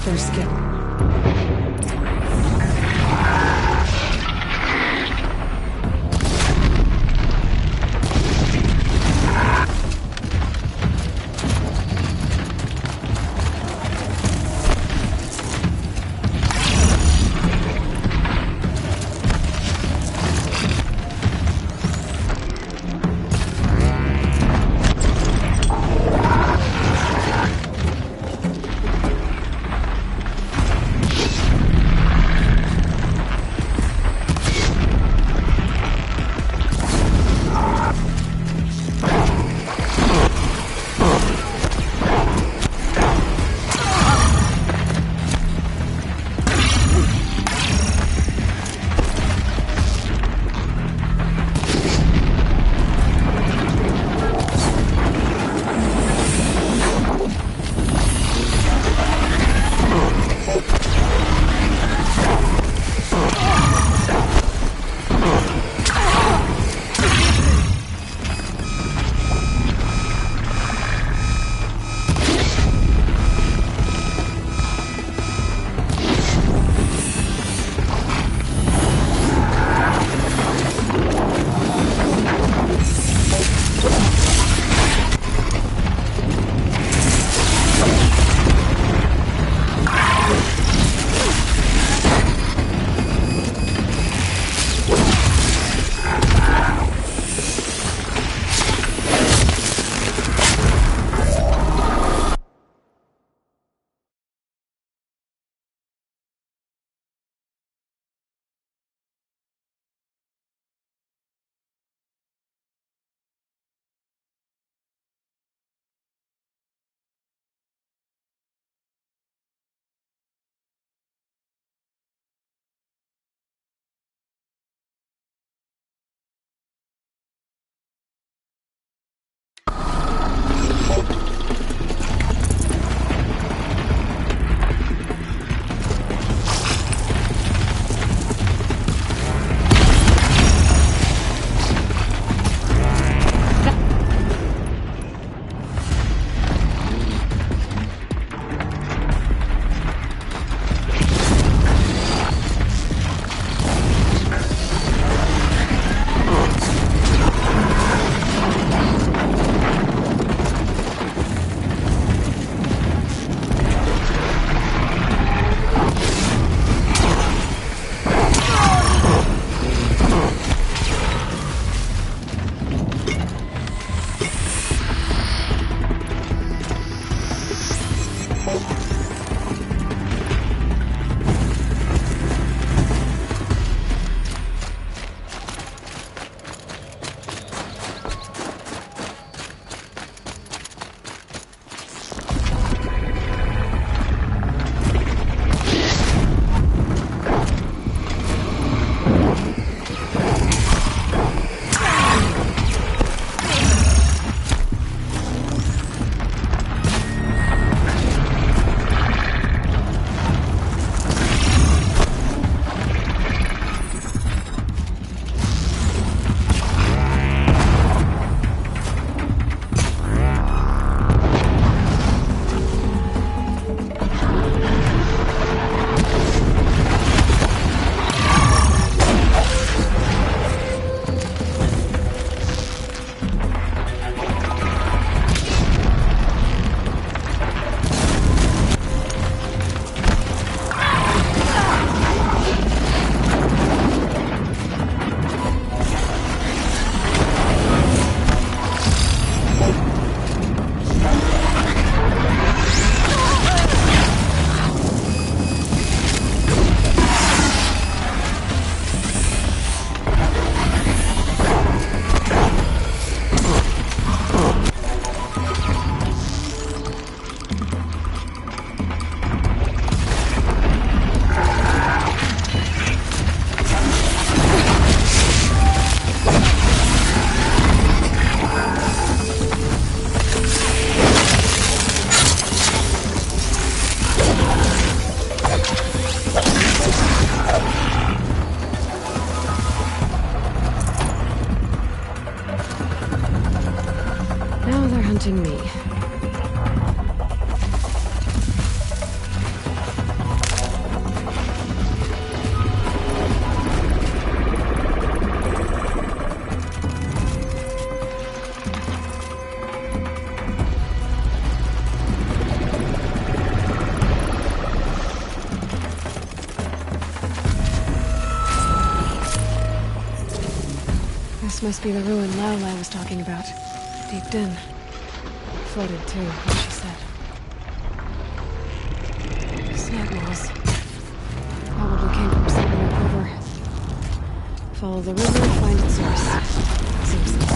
S3: their skill. must be the ruin Lao Lai was talking about. Deep in. Flooded too, like she said. Snag moss. Probably came from somewhere upriver. Follow the river, find its source. Seems simple.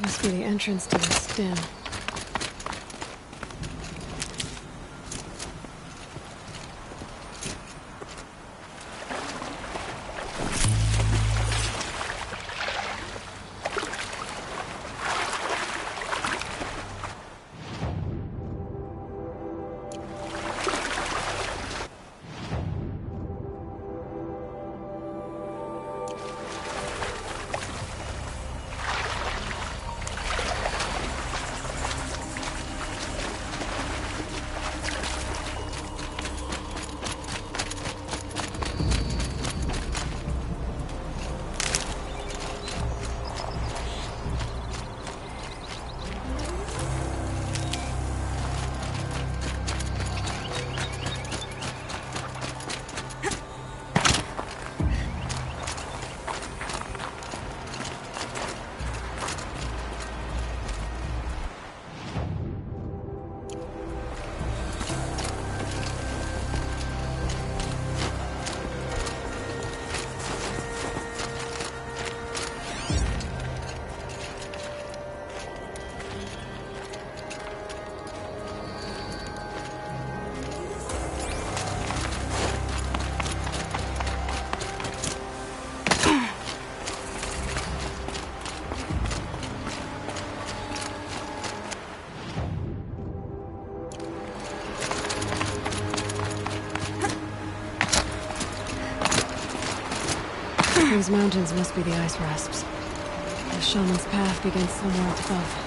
S3: Must be the entrance to this den. Those mountains must be the ice rasps. The shaman's path begins somewhere up above.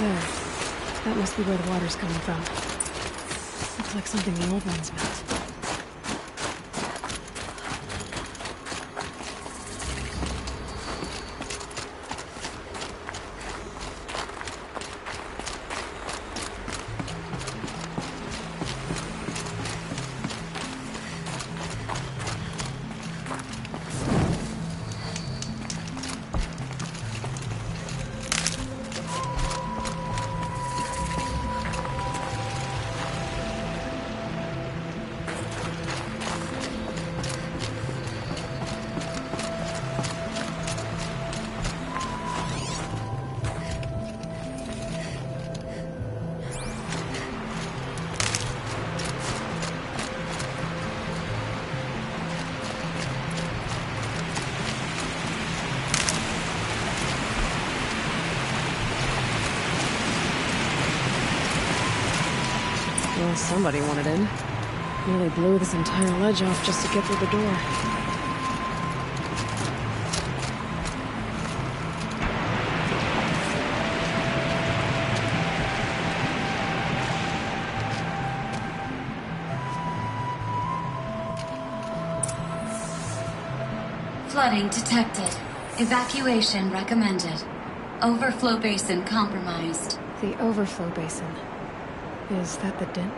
S3: There. That must be where the water's coming from. Looks like something the old ones built. Well, somebody wanted in. Nearly blew this entire ledge off just to get through the door.
S15: Flooding detected. Evacuation recommended. Overflow basin compromised.
S3: The overflow basin. Is that the den?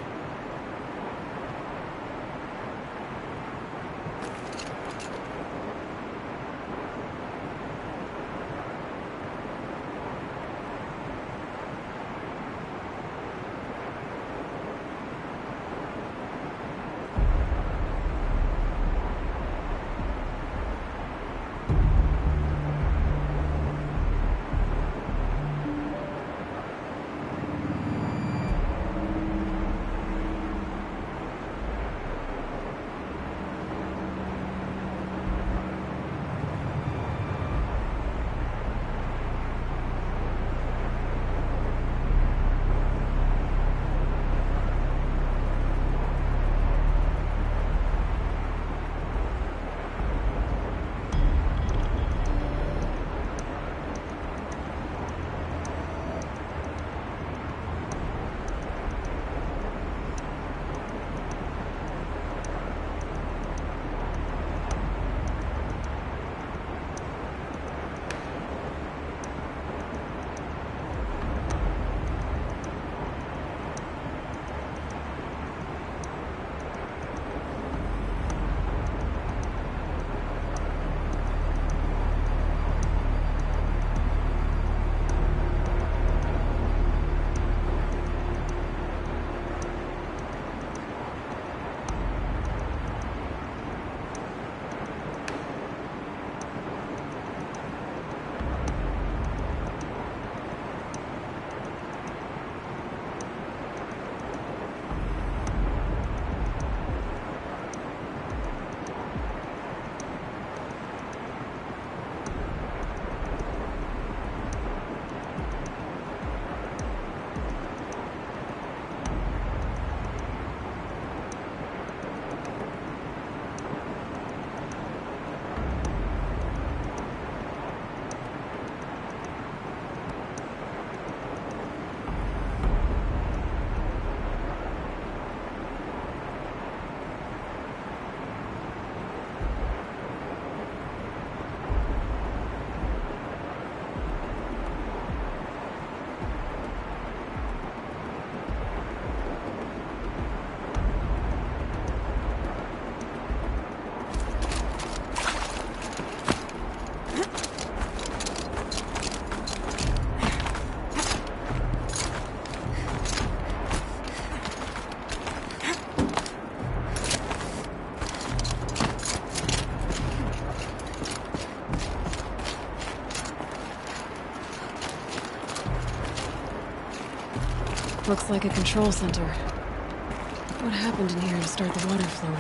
S3: looks like a control center. What happened in here to start the water flowing?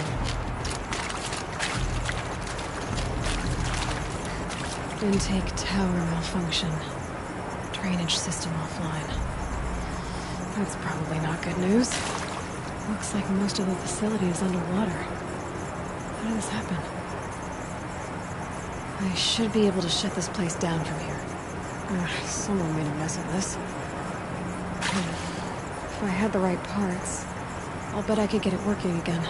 S3: Intake tower malfunction. Drainage system offline. That's probably not good news. Looks like most of the facility is underwater. How did this happen? I should be able to shut this place down from here. Someone made a mess of this. If I had the right parts, I'll bet I could get it working again.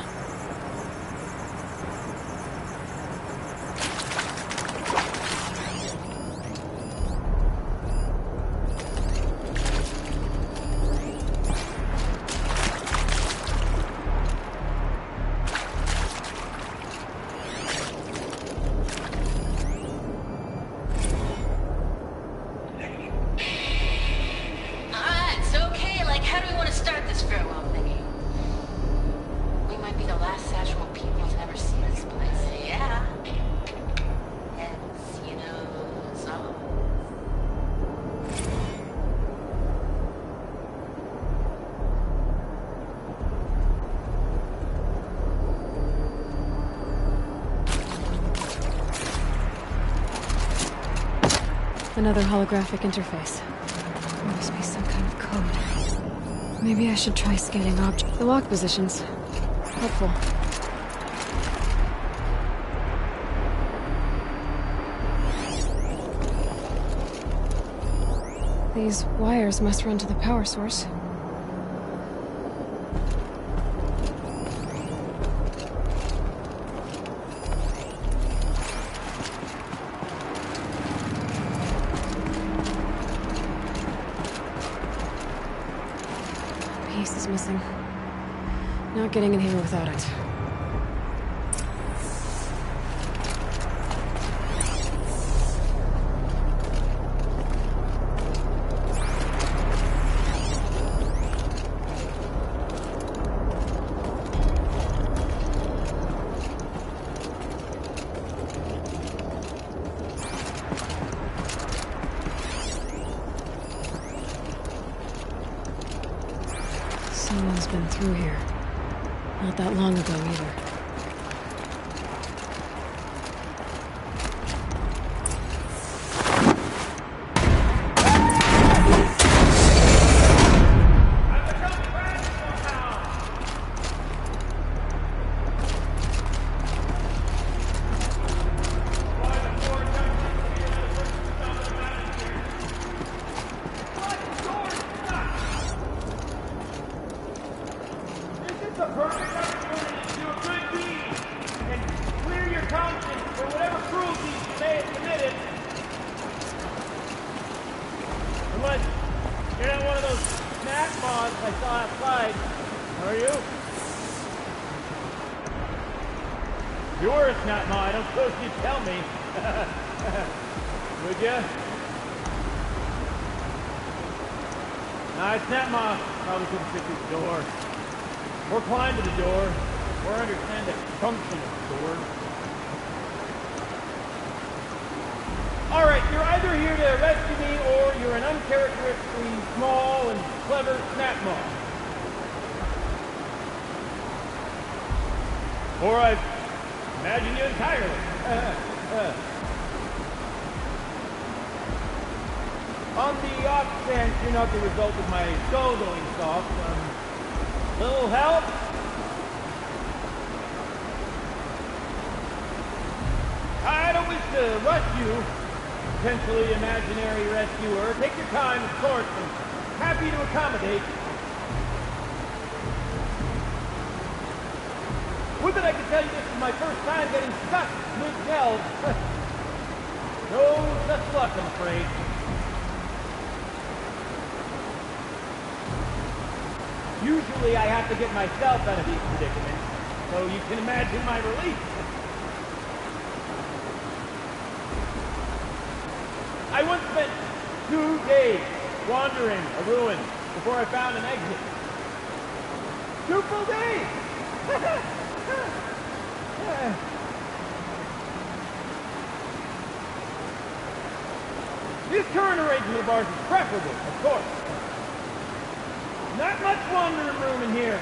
S3: Another holographic interface. There must be some kind of code. Maybe I should try scanning objects. The lock positions. Helpful. These wires must run to the power source. Missing. Not getting in here without it. Someone's been through here. Not that long ago, either.
S16: Or climb to the door, or understand the function of the door. Alright, you're either here to rescue me, or you're an uncharacteristically small and clever snap moth. Or I've imagined you entirely. On the off chance you're not the result of my skull going soft, little help? I don't wish to rush you, potentially imaginary rescuer. Take your time, of course, and happy to accommodate. Would that I could tell you this is my first time getting stuck mid-delve. No such luck, I'm afraid. Usually I have to get myself out of these predicaments, so you can imagine my relief. I once spent 2 days wandering a ruin before I found an exit. 2 full days! This current arrangement of ours is preferable, of course. Not much wandering room in here.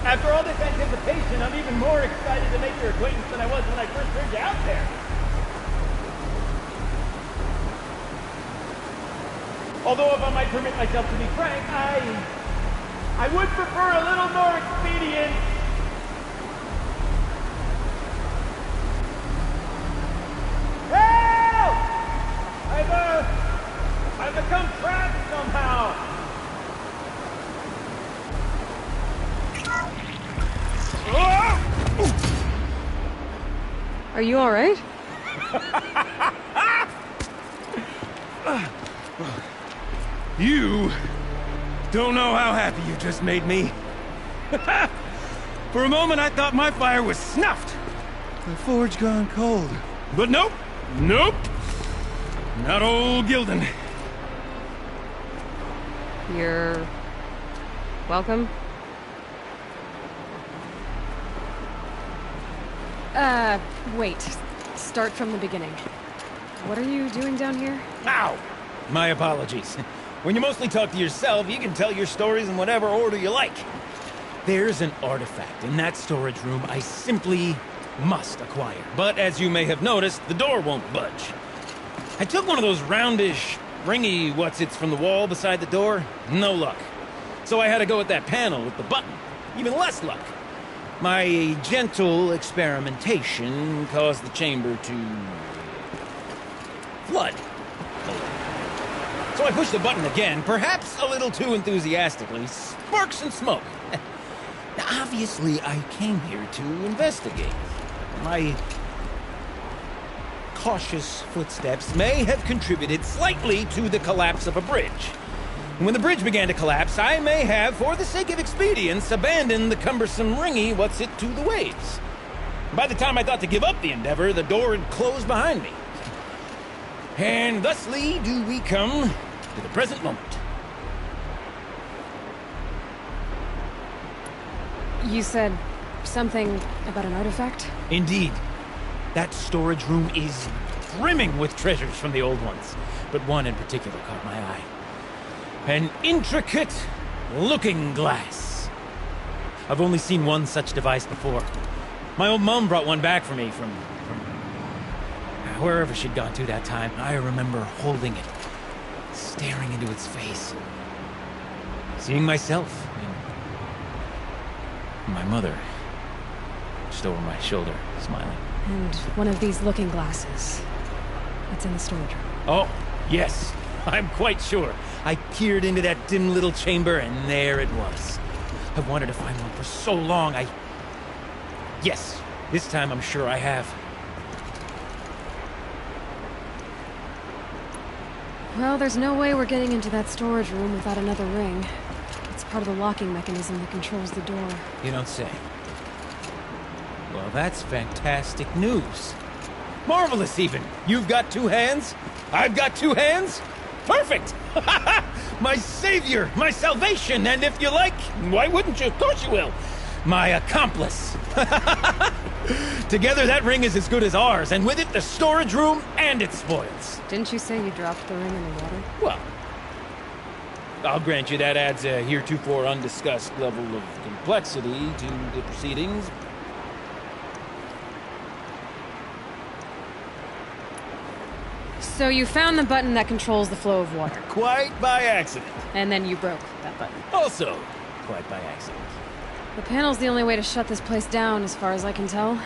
S16: After all this anticipation, I'm even more excited to make your acquaintance than I was when I first heard you out there. Although if I might permit myself to be frank, I would prefer a little more expedience. Help! I've become trapped somehow.
S3: Are you alright?
S17: You don't know how happy you just made me. For a moment, I thought my fire was snuffed. The forge gone cold. But nope. Nope. Not old Gildan.
S3: You're... welcome? Wait. Start from the beginning. What are you doing down here?
S17: Ow! My apologies. When you mostly talk to yourself, you can tell your stories in whatever order you like. There's an artifact in that storage room I simply must acquire. But as you may have noticed, the door won't budge. I took one of those roundish, ringy what's-its from the wall beside the door. No luck. So I had to go with that panel with the button. Even less luck. My gentle experimentation caused the chamber to... flood. So I pushed the button again, perhaps a little too enthusiastically. Sparks and smoke. Now, obviously, I came here to investigate. My cautious footsteps may have contributed slightly to the collapse of a bridge. When the bridge began to collapse, I may have, for the sake of expedience, abandoned the cumbersome ringy what's-it to the waves. By the time I thought to give up the endeavor, the door had closed behind me. And thusly do we come to the present moment.
S3: You said something about an artifact?
S17: Indeed. That storage room is brimming with treasures from the old ones, but one in particular caught my eye. An intricate looking glass. I've only seen one such device before. My old mom brought one back for me from wherever she'd gone to that time. I remember holding it, staring into its face, seeing myself and my mother just over my shoulder, smiling.
S3: And one of these looking glasses. It's in the storage room.
S17: Oh, yes. I'm quite sure. I peered into that dim little chamber, and there it was. I've wanted to find one for so long, Yes, this time I'm sure I have.
S3: Well, there's no way we're getting into that storage room without another ring. It's part of the locking mechanism that controls the door.
S17: You don't say. Well, that's fantastic news. Marvelous, even. You've got two hands. I've got two hands. Perfect! My savior, my salvation, and if you like, why wouldn't you? Of course you will. My accomplice. Together, that ring is as good as ours, and with it, the storage room and its spoils.
S3: Didn't you say you dropped the ring in the water?
S17: Well, I'll grant you that adds a heretofore undiscussed level of complexity to the proceedings.
S3: So you found the button that controls the flow of water.
S17: Quite by accident.
S3: And then you broke that button.
S17: Also, quite by accident.
S3: The panel's the only way to shut this place down, as far as I can tell.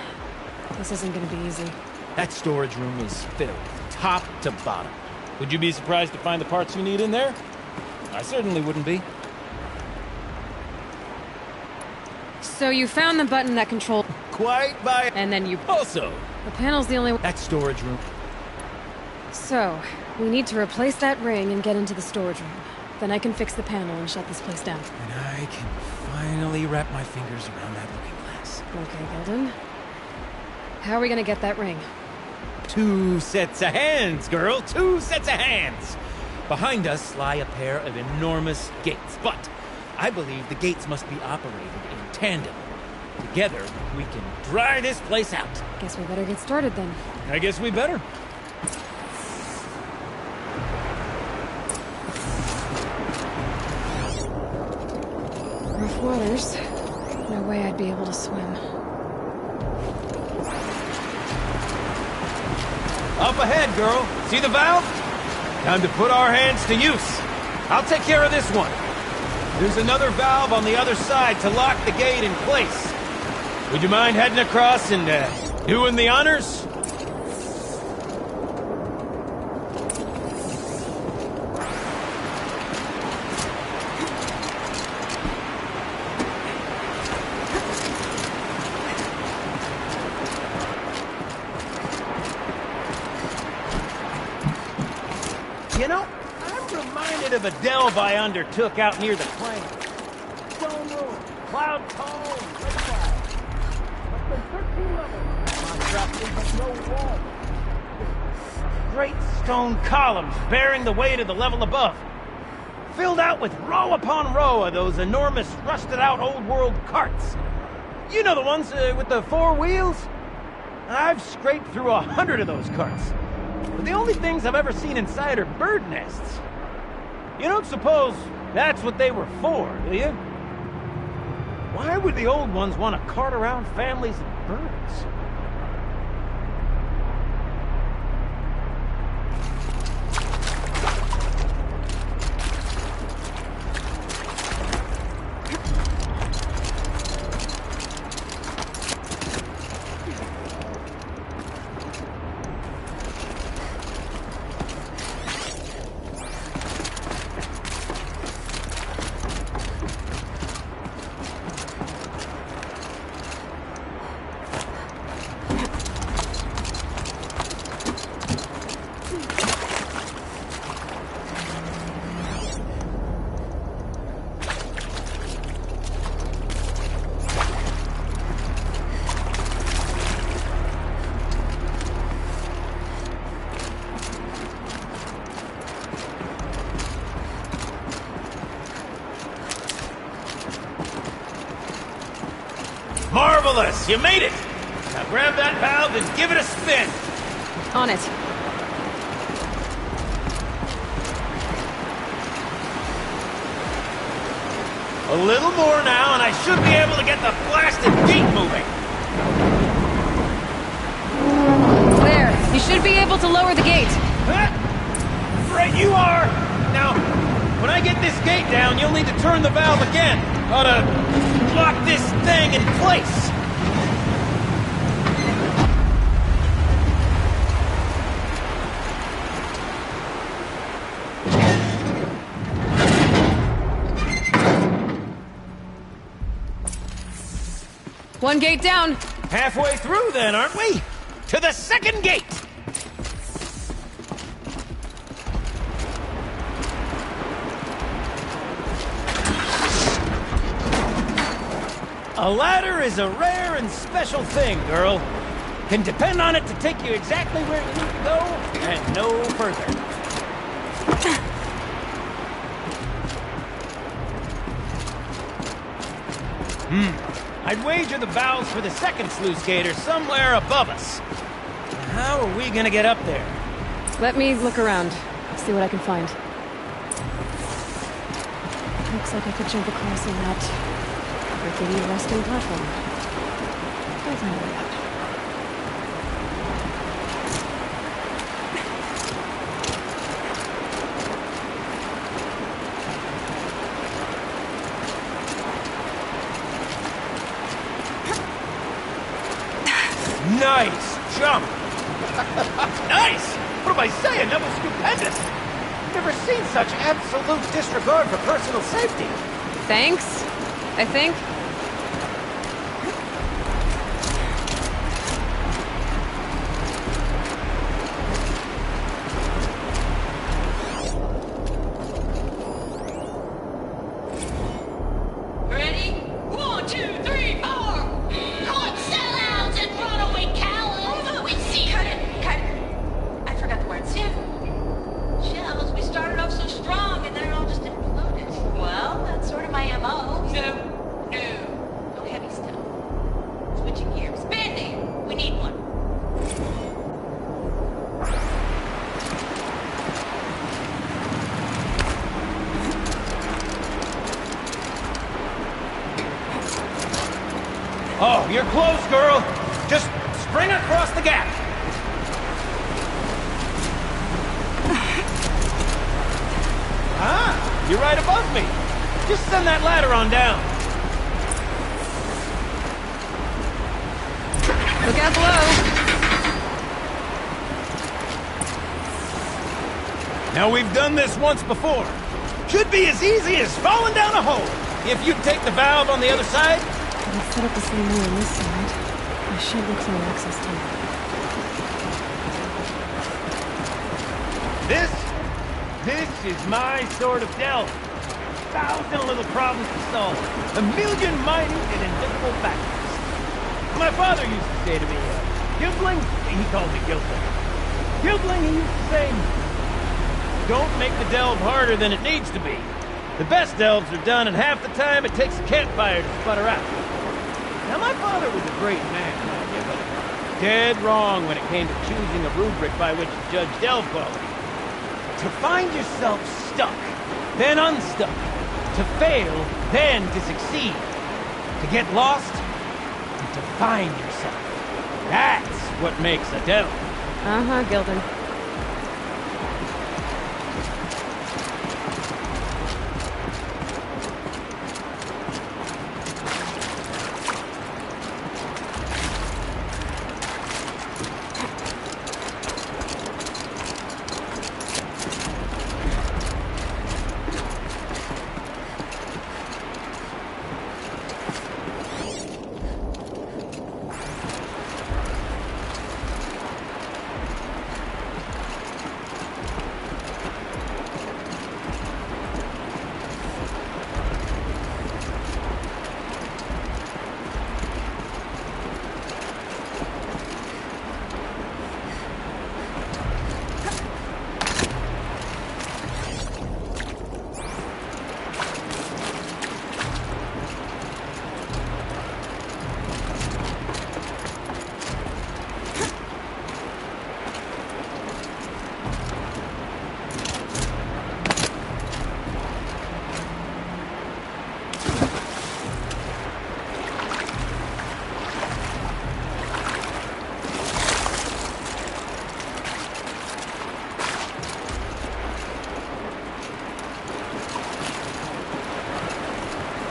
S3: This isn't gonna be easy.
S17: That storage room is filled, top to bottom. Would you be surprised to find the parts you need in there? I certainly wouldn't be.
S3: So you found the button that controlled...
S17: Quite by...
S3: And then you...
S17: Also...
S3: The panel's the only...
S17: That storage room...
S3: So, we need to replace that ring and get into the storage room. Then I can fix the panel and shut this place down.
S17: And I can finally wrap my fingers around that looking glass.
S3: Okay, Gildan. How are we gonna get that ring?
S17: 2 sets of hands, girl! 2 sets of hands! Behind us lie a pair of enormous gates, but I believe the gates must be operated in tandem. Together, we can dry this place out.
S3: Guess we better get started then.
S17: I guess we better.
S3: rough waters. No way I'd be able to swim.
S17: Up ahead, girl. See the valve? Time to put our hands to use. I'll take care of this one. There's another valve on the other side to lock the gate in place. Would you mind heading across and, doing the honors? You know, I'm reminded of a delve I undertook out near the plain. Stone room, cloud cone, lake cloud. Less than 13 levels. Monstrosity, but no wall. Great stone columns bearing the way to the level above. Filled out with row upon row of those enormous rusted-out old-world carts. You know the ones with the 4 wheels? I've scraped through 100 of those carts. But the only things I've ever seen inside are bird nests. You don't suppose that's what they were for, do you? Why would the old ones want to cart around families of birds? Marvelous! You made it! Now grab that valve and give it a spin!
S3: On it.
S17: A little more now, and I should be able to get the blasted gate moving!
S3: There! You should be able to lower the gate!
S17: Right you are! Now, when I get this gate down, you'll need to turn the valve again. Ought to lock this thing in place.
S3: One gate down.
S17: Halfway through then, aren't we? To the second gate! A ladder is a rare and special thing, girl. Can depend on it to take you exactly where you need to go, and no further. I'd wager the valves for the second sluice gate are somewhere above us. How are we gonna get up there?
S3: Let me look around. See what I can find. Looks like I could jump across on that rickety resting platform. There's no way out.
S17: Nice jump! Nice! What am I saying? That was stupendous! Never seen such absolute disregard for personal safety.
S3: Thanks, I think.
S1: Ready? 1, 2, 3, 4! Caught sellouts and runaway cowards! We see
S18: Cut it! I forgot the words. Yeah.
S1: Shells, we started off so strong and then it all just imploded.
S18: Well, that's sort of my MO.
S1: No.
S17: Oh, you're close, girl. Just spring across the gap. Ah, you're right above me. Just send that ladder on down.
S3: Look out below.
S17: Now, we've done this once before. Should be as easy as falling down a hole. If you take the valve on the other side.
S3: But it's set up the same way on this side. I should look for an access tunnel.
S17: This is my sort of delve. 1,000 little problems to solve. A million minute and invisible factors. My father used to say to me, Gilbling, he called me Gilbling. Gilbling, he used to say, don't make the delve harder than it needs to be. The best delves are done in half the time it takes a campfire to sputter out. Now, my father was a great man, mind you, but dead wrong when it came to choosing a rubric by which to judge delve quality. To find yourself stuck, then unstuck. To fail, then to succeed. To get lost, and to find yourself. That's what makes a delve.
S3: Uh-huh, Gilden.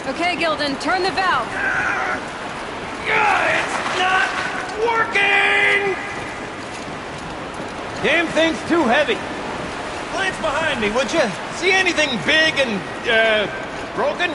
S3: Okay, Gilden, turn the valve.
S17: It's not working! Damn thing's too heavy. Glance behind me, would you? See anything big and, broken?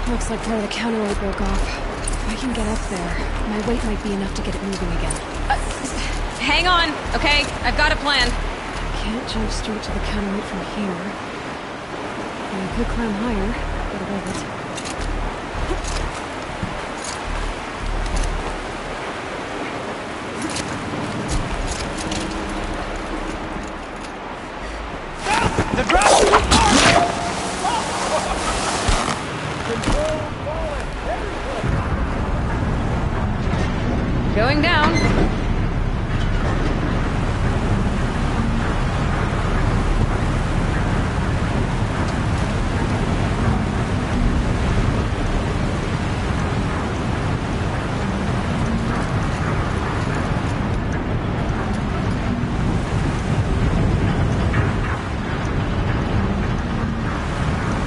S3: Looks like part of the counterweight broke off. If I can get up there, my weight might be enough to get it moving again.
S19: Hang on, okay? I've got a plan.
S3: Can't jump straight to the counterweight from here. I could climb higher, get above it.
S17: The drop!
S19: Going down.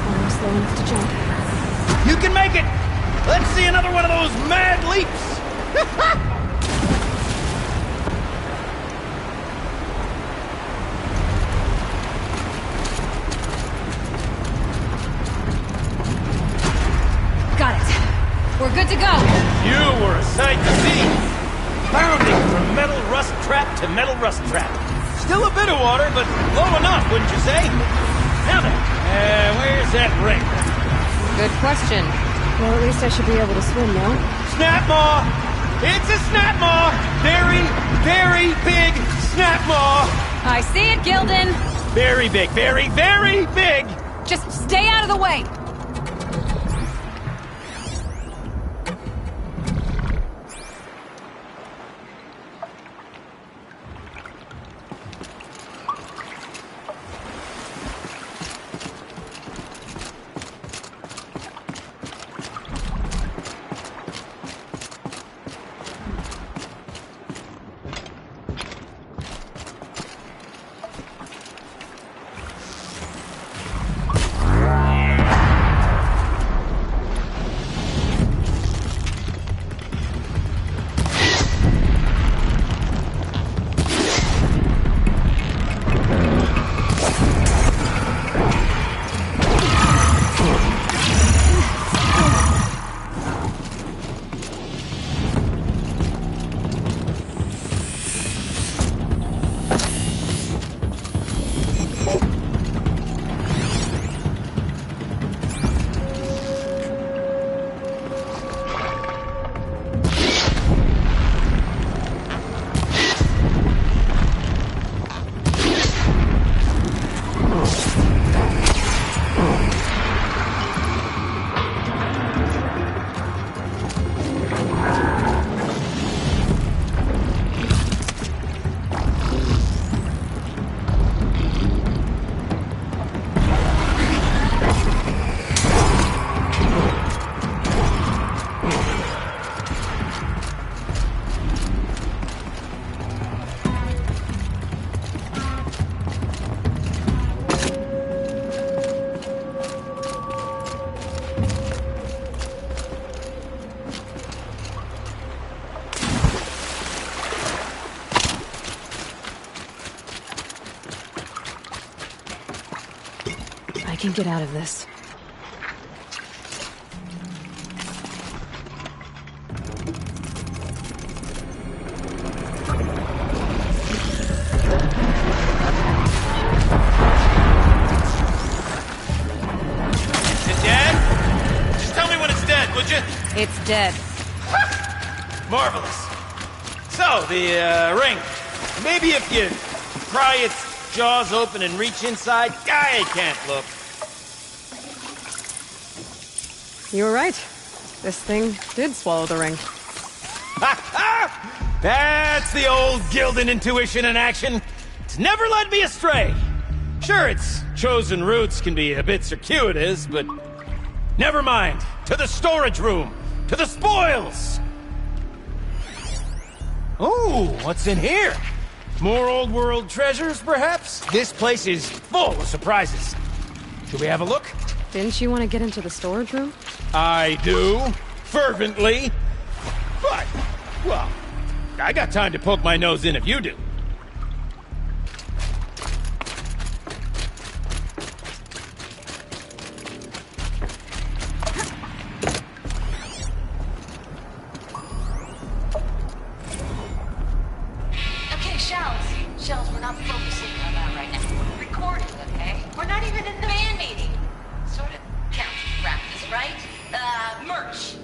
S3: Almost low enough to jump.
S17: You can make it! Let's see another one of those mad leaps!
S19: go!
S17: You were a sight to see. Bounding from metal rust trap to metal rust trap. Still a bit of water, but low enough, wouldn't you say? Now then, where's that ring?
S3: Good question. Well, at least I should be able to swim, no?
S17: Snap maw! It's a snap maw! Very, very big snap maw!
S19: I see it, Gildan!
S17: Very big, very, very big!
S19: Just stay out of the way!
S3: I can get out of this.
S17: Is it dead? Just tell me when it's dead, would you?
S19: It's dead.
S17: Marvelous. So, the ring. Maybe if you pry its jaws open and reach inside, I can't look.
S3: You were right. This thing did swallow the ring.
S17: That's the old Gildan intuition in action. It's never led me astray. Sure, its chosen routes can be a bit circuitous, but never mind. To the storage room. To the spoils. Ooh, what's in here? More old world treasures, perhaps? This place is full of surprises. Should we have a look?
S3: Didn't you want to get into the storage room?
S17: I do. Fervently. But, well, I got time to poke my nose in if you do.
S18: Okay, Shells, we're not focusing on that right now. We're recording, okay? We're not even in the band meeting. Sort of counts as practice, right? Merch.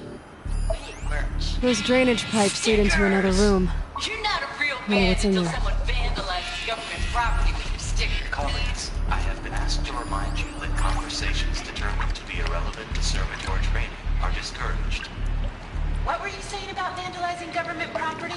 S18: We need merch.
S3: Those drainage pipes lead into another room.
S18: You're not a real
S3: I wonder
S18: band
S3: what's in
S18: until
S3: there.
S18: someone vandalizes government property with your sticker.
S20: Colleagues, I have been asked to remind you that conversations determined to be irrelevant to servitor training are discouraged.
S18: What were you saying about vandalizing government property?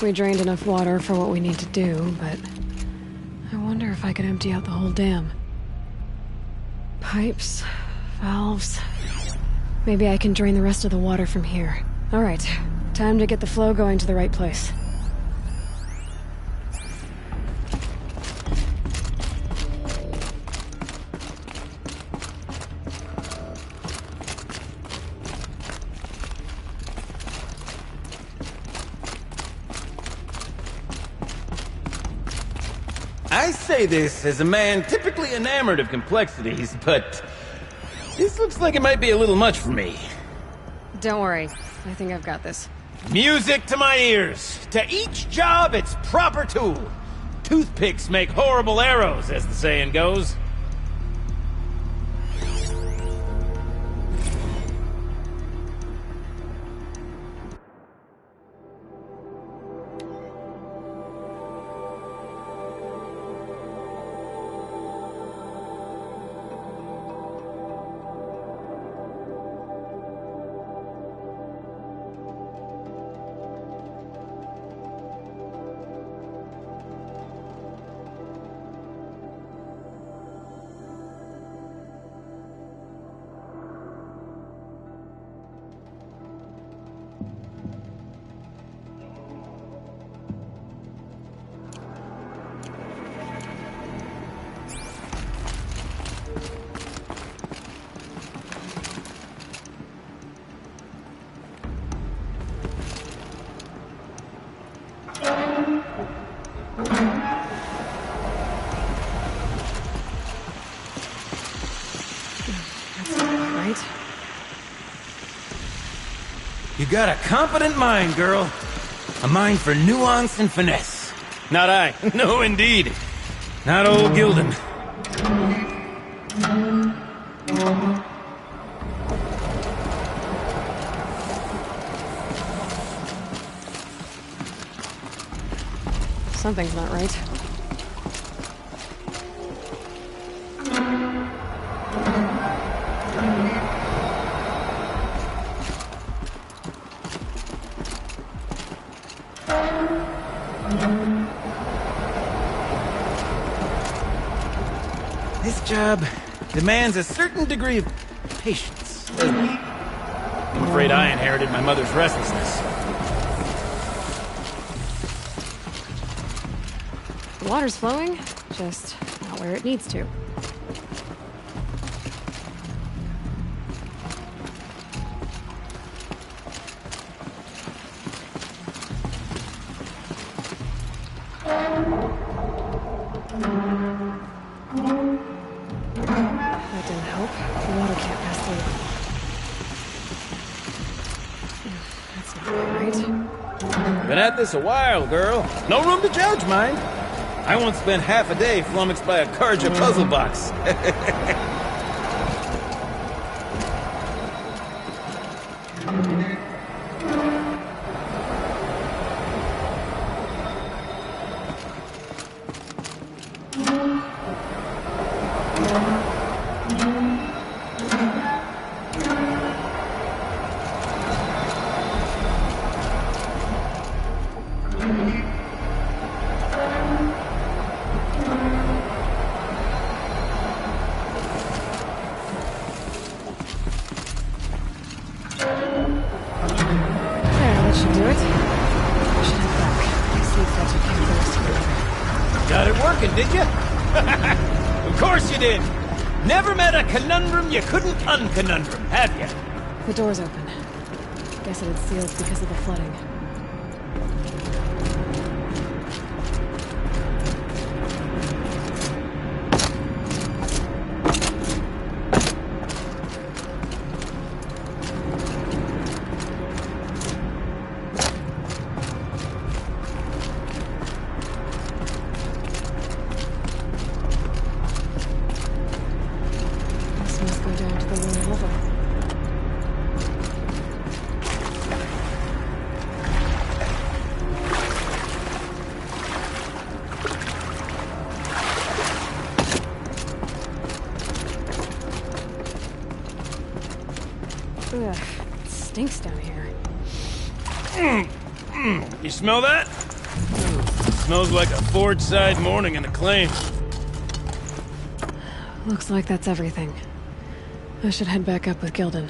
S3: We drained enough water for what we need to do, but I wonder if I could empty out the whole dam. Pipes, valves. Maybe I can drain the rest of the water from here. All right, time to get the flow going to the right place.
S17: I say this as a man typically enamored of complexities, but this looks like it might be a little much for me.
S3: Don't worry, I think I've got this.
S17: Music to my ears. To each job, its proper tool. Toothpicks make horrible arrows, as the saying goes. You got a competent mind, girl. A mind for nuance and finesse. Not I. No, indeed. Not old Gildan.
S3: Something's not right.
S17: This job demands a certain degree of patience, doesn't it? I'm afraid I inherited my mother's restlessness.
S3: The water's flowing, just not where it needs to. That didn't help. The water can't pass through. That's not quite right.
S17: Been at this a while, girl. No room to judge, mind. I once spent half a day flummoxed by a Karja puzzle box. Got it working, did you? Of course you did. Never met a conundrum you couldn't unconundrum, have you?
S3: The door's open. Guess it had sealed because of the flooding. stinks down here.
S17: You smell that? Smells like a Forge-side morning in the claim.
S3: Looks like that's everything. I should head back up with Gildan.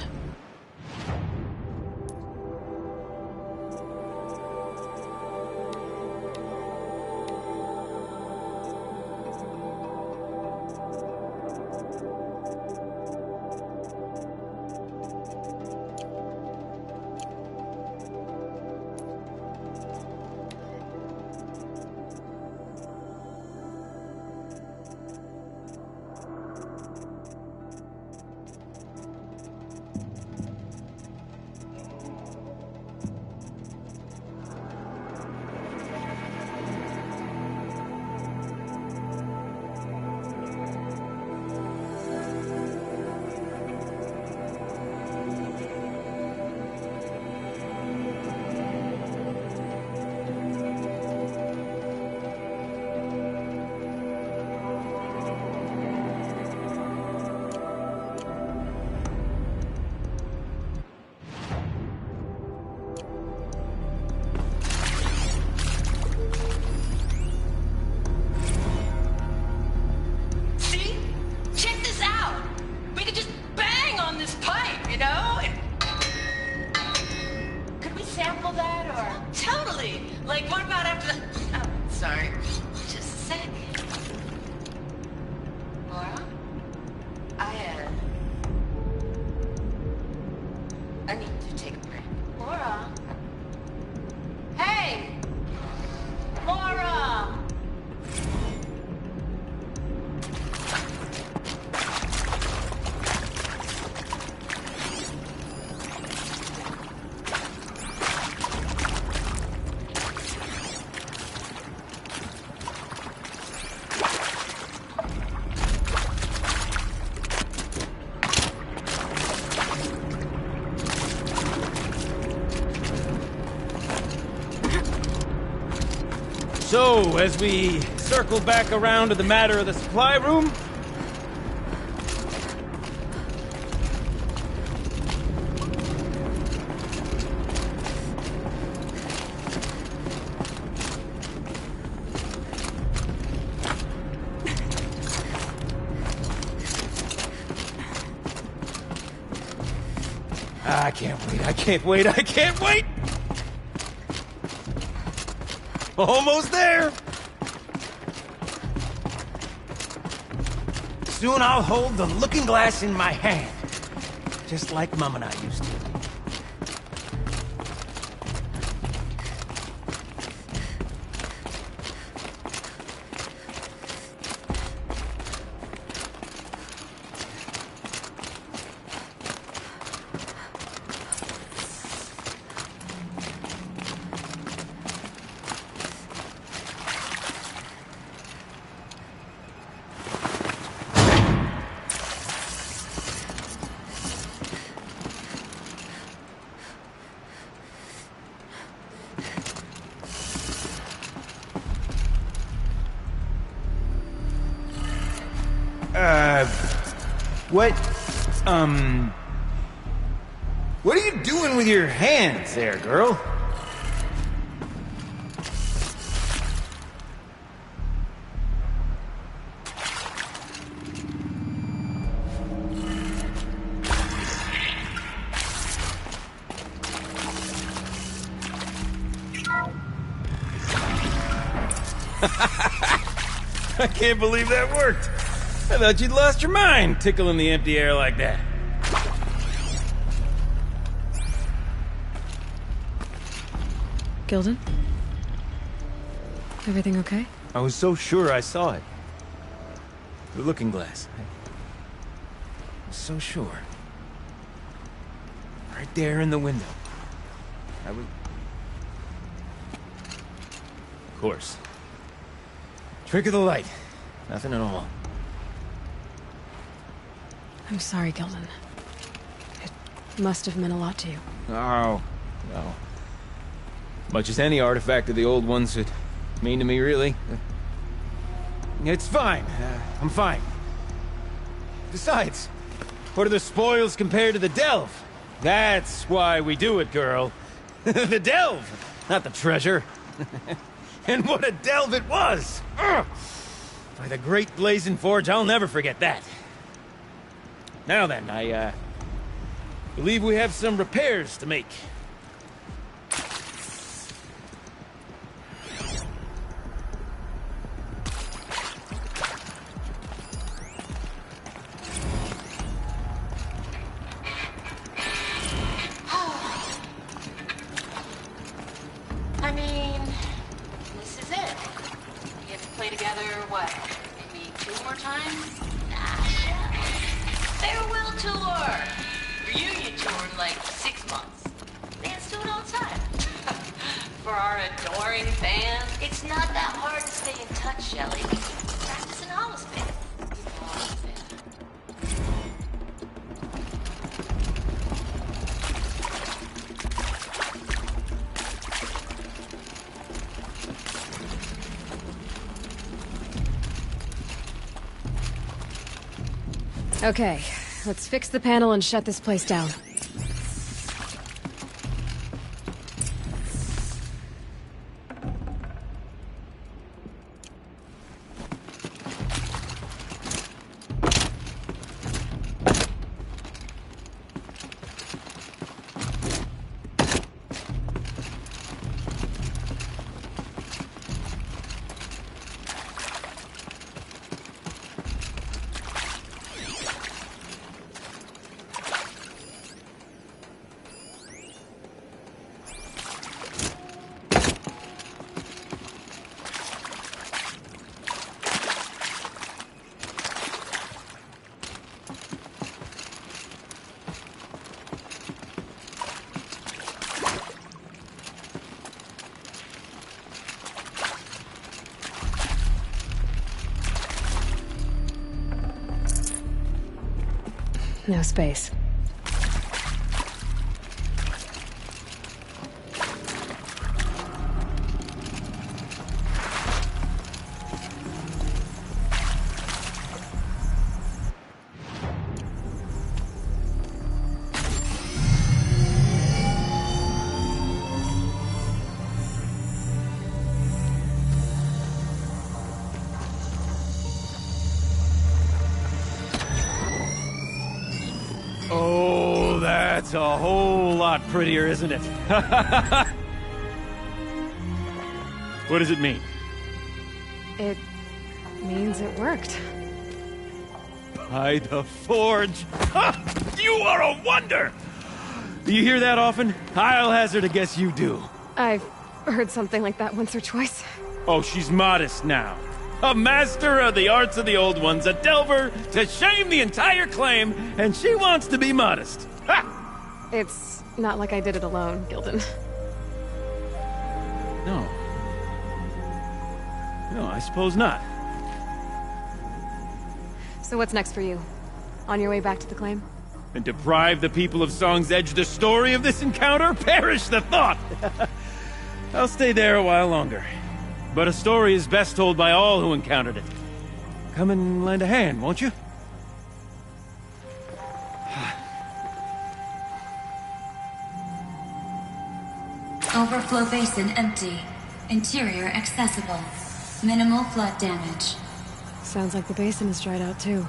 S17: So, as we circle back around to the matter of the supply room... I can't wait! Almost there! Soon I'll hold the looking glass in my hand. Just like Mom and I used to. What are you doing with your hands there, girl? I can't believe that worked. I thought you'd lost your mind, tickling the empty air like that.
S3: Gildan? Everything okay?
S17: I was so sure I saw it. The looking glass. I was so sure. Right there in the window. I was... Of course. Trick of the light. Nothing at all.
S3: I'm sorry, Gildan. It must have meant a lot to you.
S17: Oh, no. Much as any artifact of the old ones would mean to me, really. It's fine. I'm fine. Besides, what are the spoils compared to the Delve? That's why we do it, girl. The delve, not the treasure. And what a delve it was! Ugh. By the Great Blazing Forge, I'll never forget that. Now then, I believe we have some repairs to make.
S18: I mean, this is it. We get to play together, what, maybe 2 more times? Nah, farewell tour! Reunion tour in like 6 months. Fans do it all the time. For our adoring fans, it's not that hard to stay in touch, Shelly. Practice in Holliston.
S3: Okay, let's fix the panel and shut this place down. No space.
S17: Oh, that's a whole lot prettier, isn't it? What does it mean?
S3: It means it worked.
S17: By the Forge! You are a wonder! Do you hear that often? I'll hazard a guess you do.
S3: I've heard something like that once or twice.
S17: Oh, she's modest now. A master of the arts of the old ones, a delver to shame the entire claim, and she wants to be modest. Ha!
S3: It's not like I did it alone, Gildan.
S17: No. No, I suppose not.
S3: So what's next for you? On your way back to the claim?
S17: And deprive the people of Song's Edge the story of this encounter? Perish the thought! I'll stay there a while longer. But a story is best told by all who encountered it. Come and lend a hand, won't you?
S15: Overflow basin empty. Interior accessible. Minimal flood damage.
S3: Sounds like the basin is dried out too.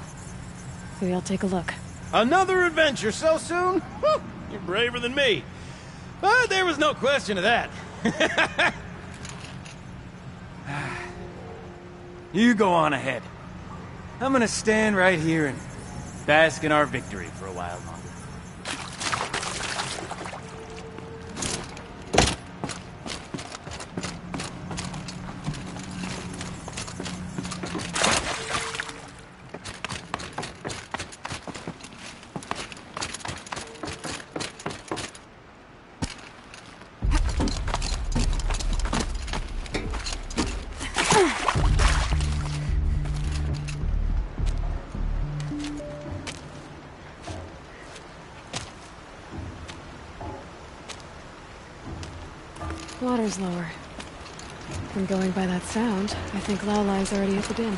S3: Maybe I'll take a look.
S17: Another adventure so soon? Whew, you're braver than me. But there was no question of that. You go on ahead. I'm gonna stand right here and bask in our victory for a while longer.
S3: Water's lower. And going by that sound, I think Laolai's already at the den.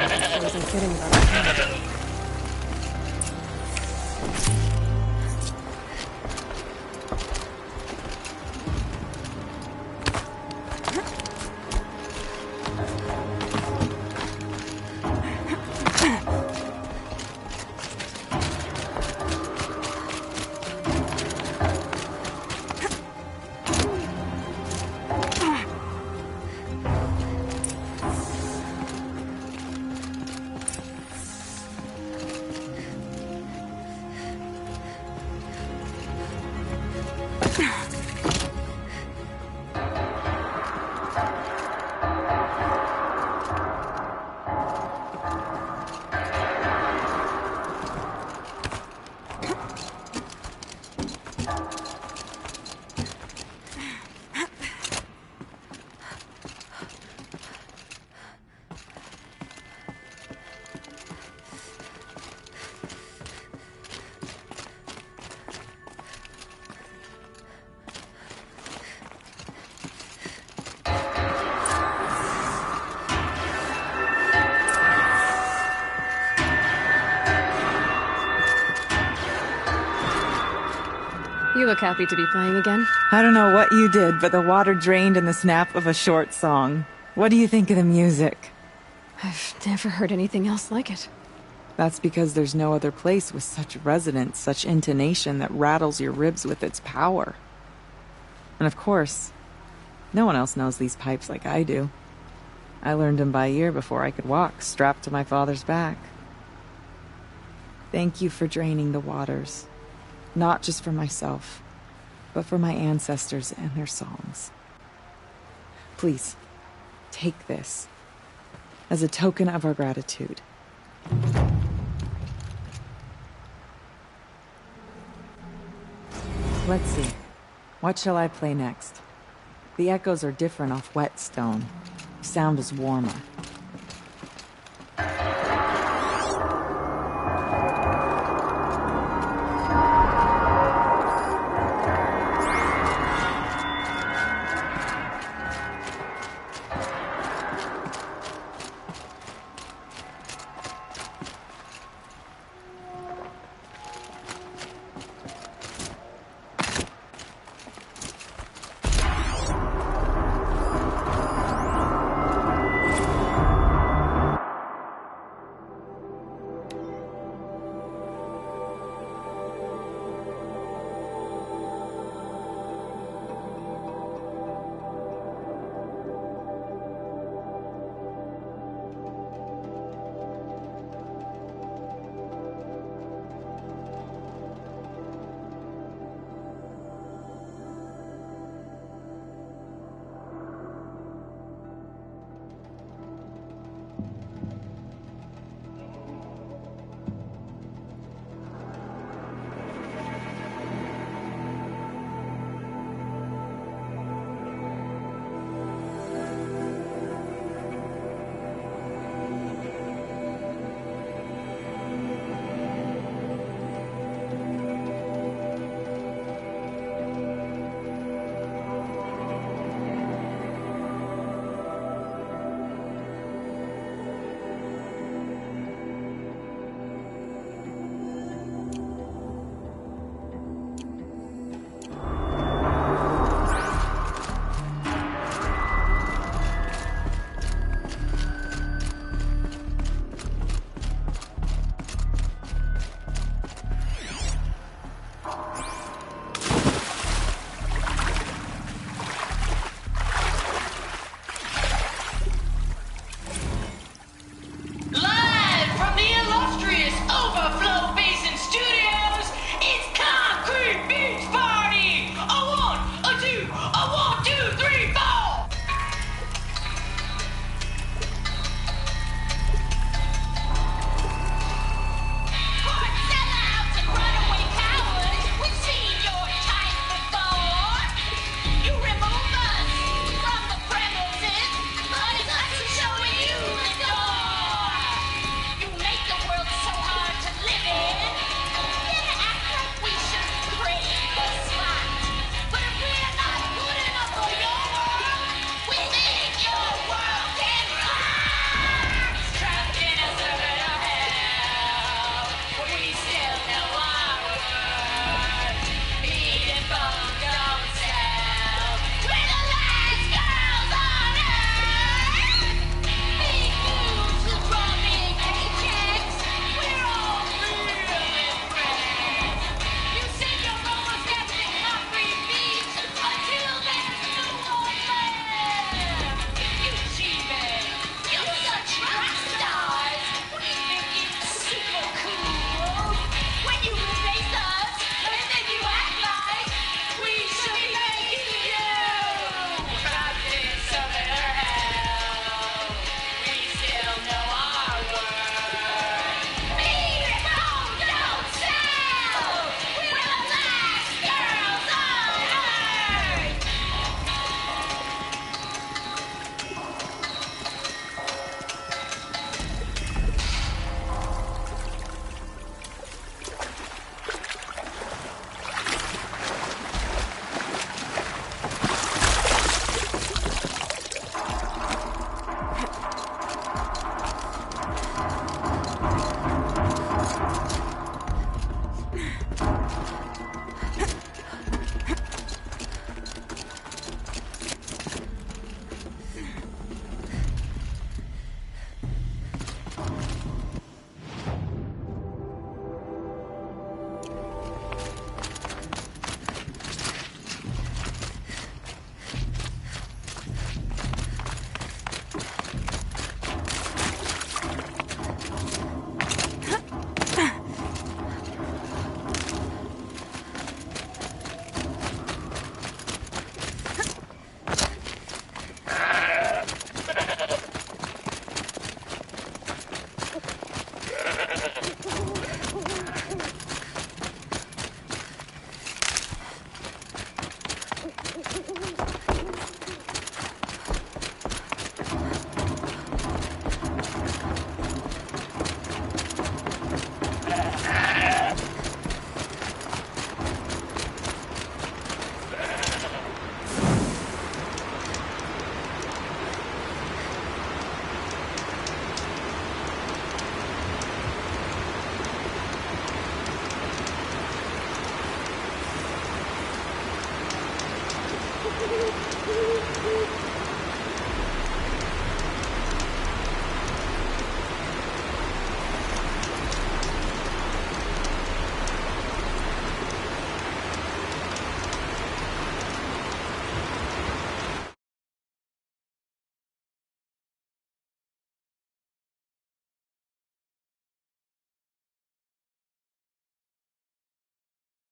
S3: I wasn't kidding about it. You look happy to be playing again.
S10: I don't know what you did, but the water drained in the snap of a short song. What do you think of the music?
S3: I've never heard anything else like it.
S10: That's because there's no other place with such resonance, such intonation that rattles your ribs with its power. And of course, no one else knows these pipes like I do. I learned them by ear before I could walk, strapped to my father's back. Thank you for draining the waters. Not just for myself, but for my ancestors and their songs. Please, take this as a token of our gratitude. Let's see. What shall I play next? The echoes are different off wet stone. Sound is warmer.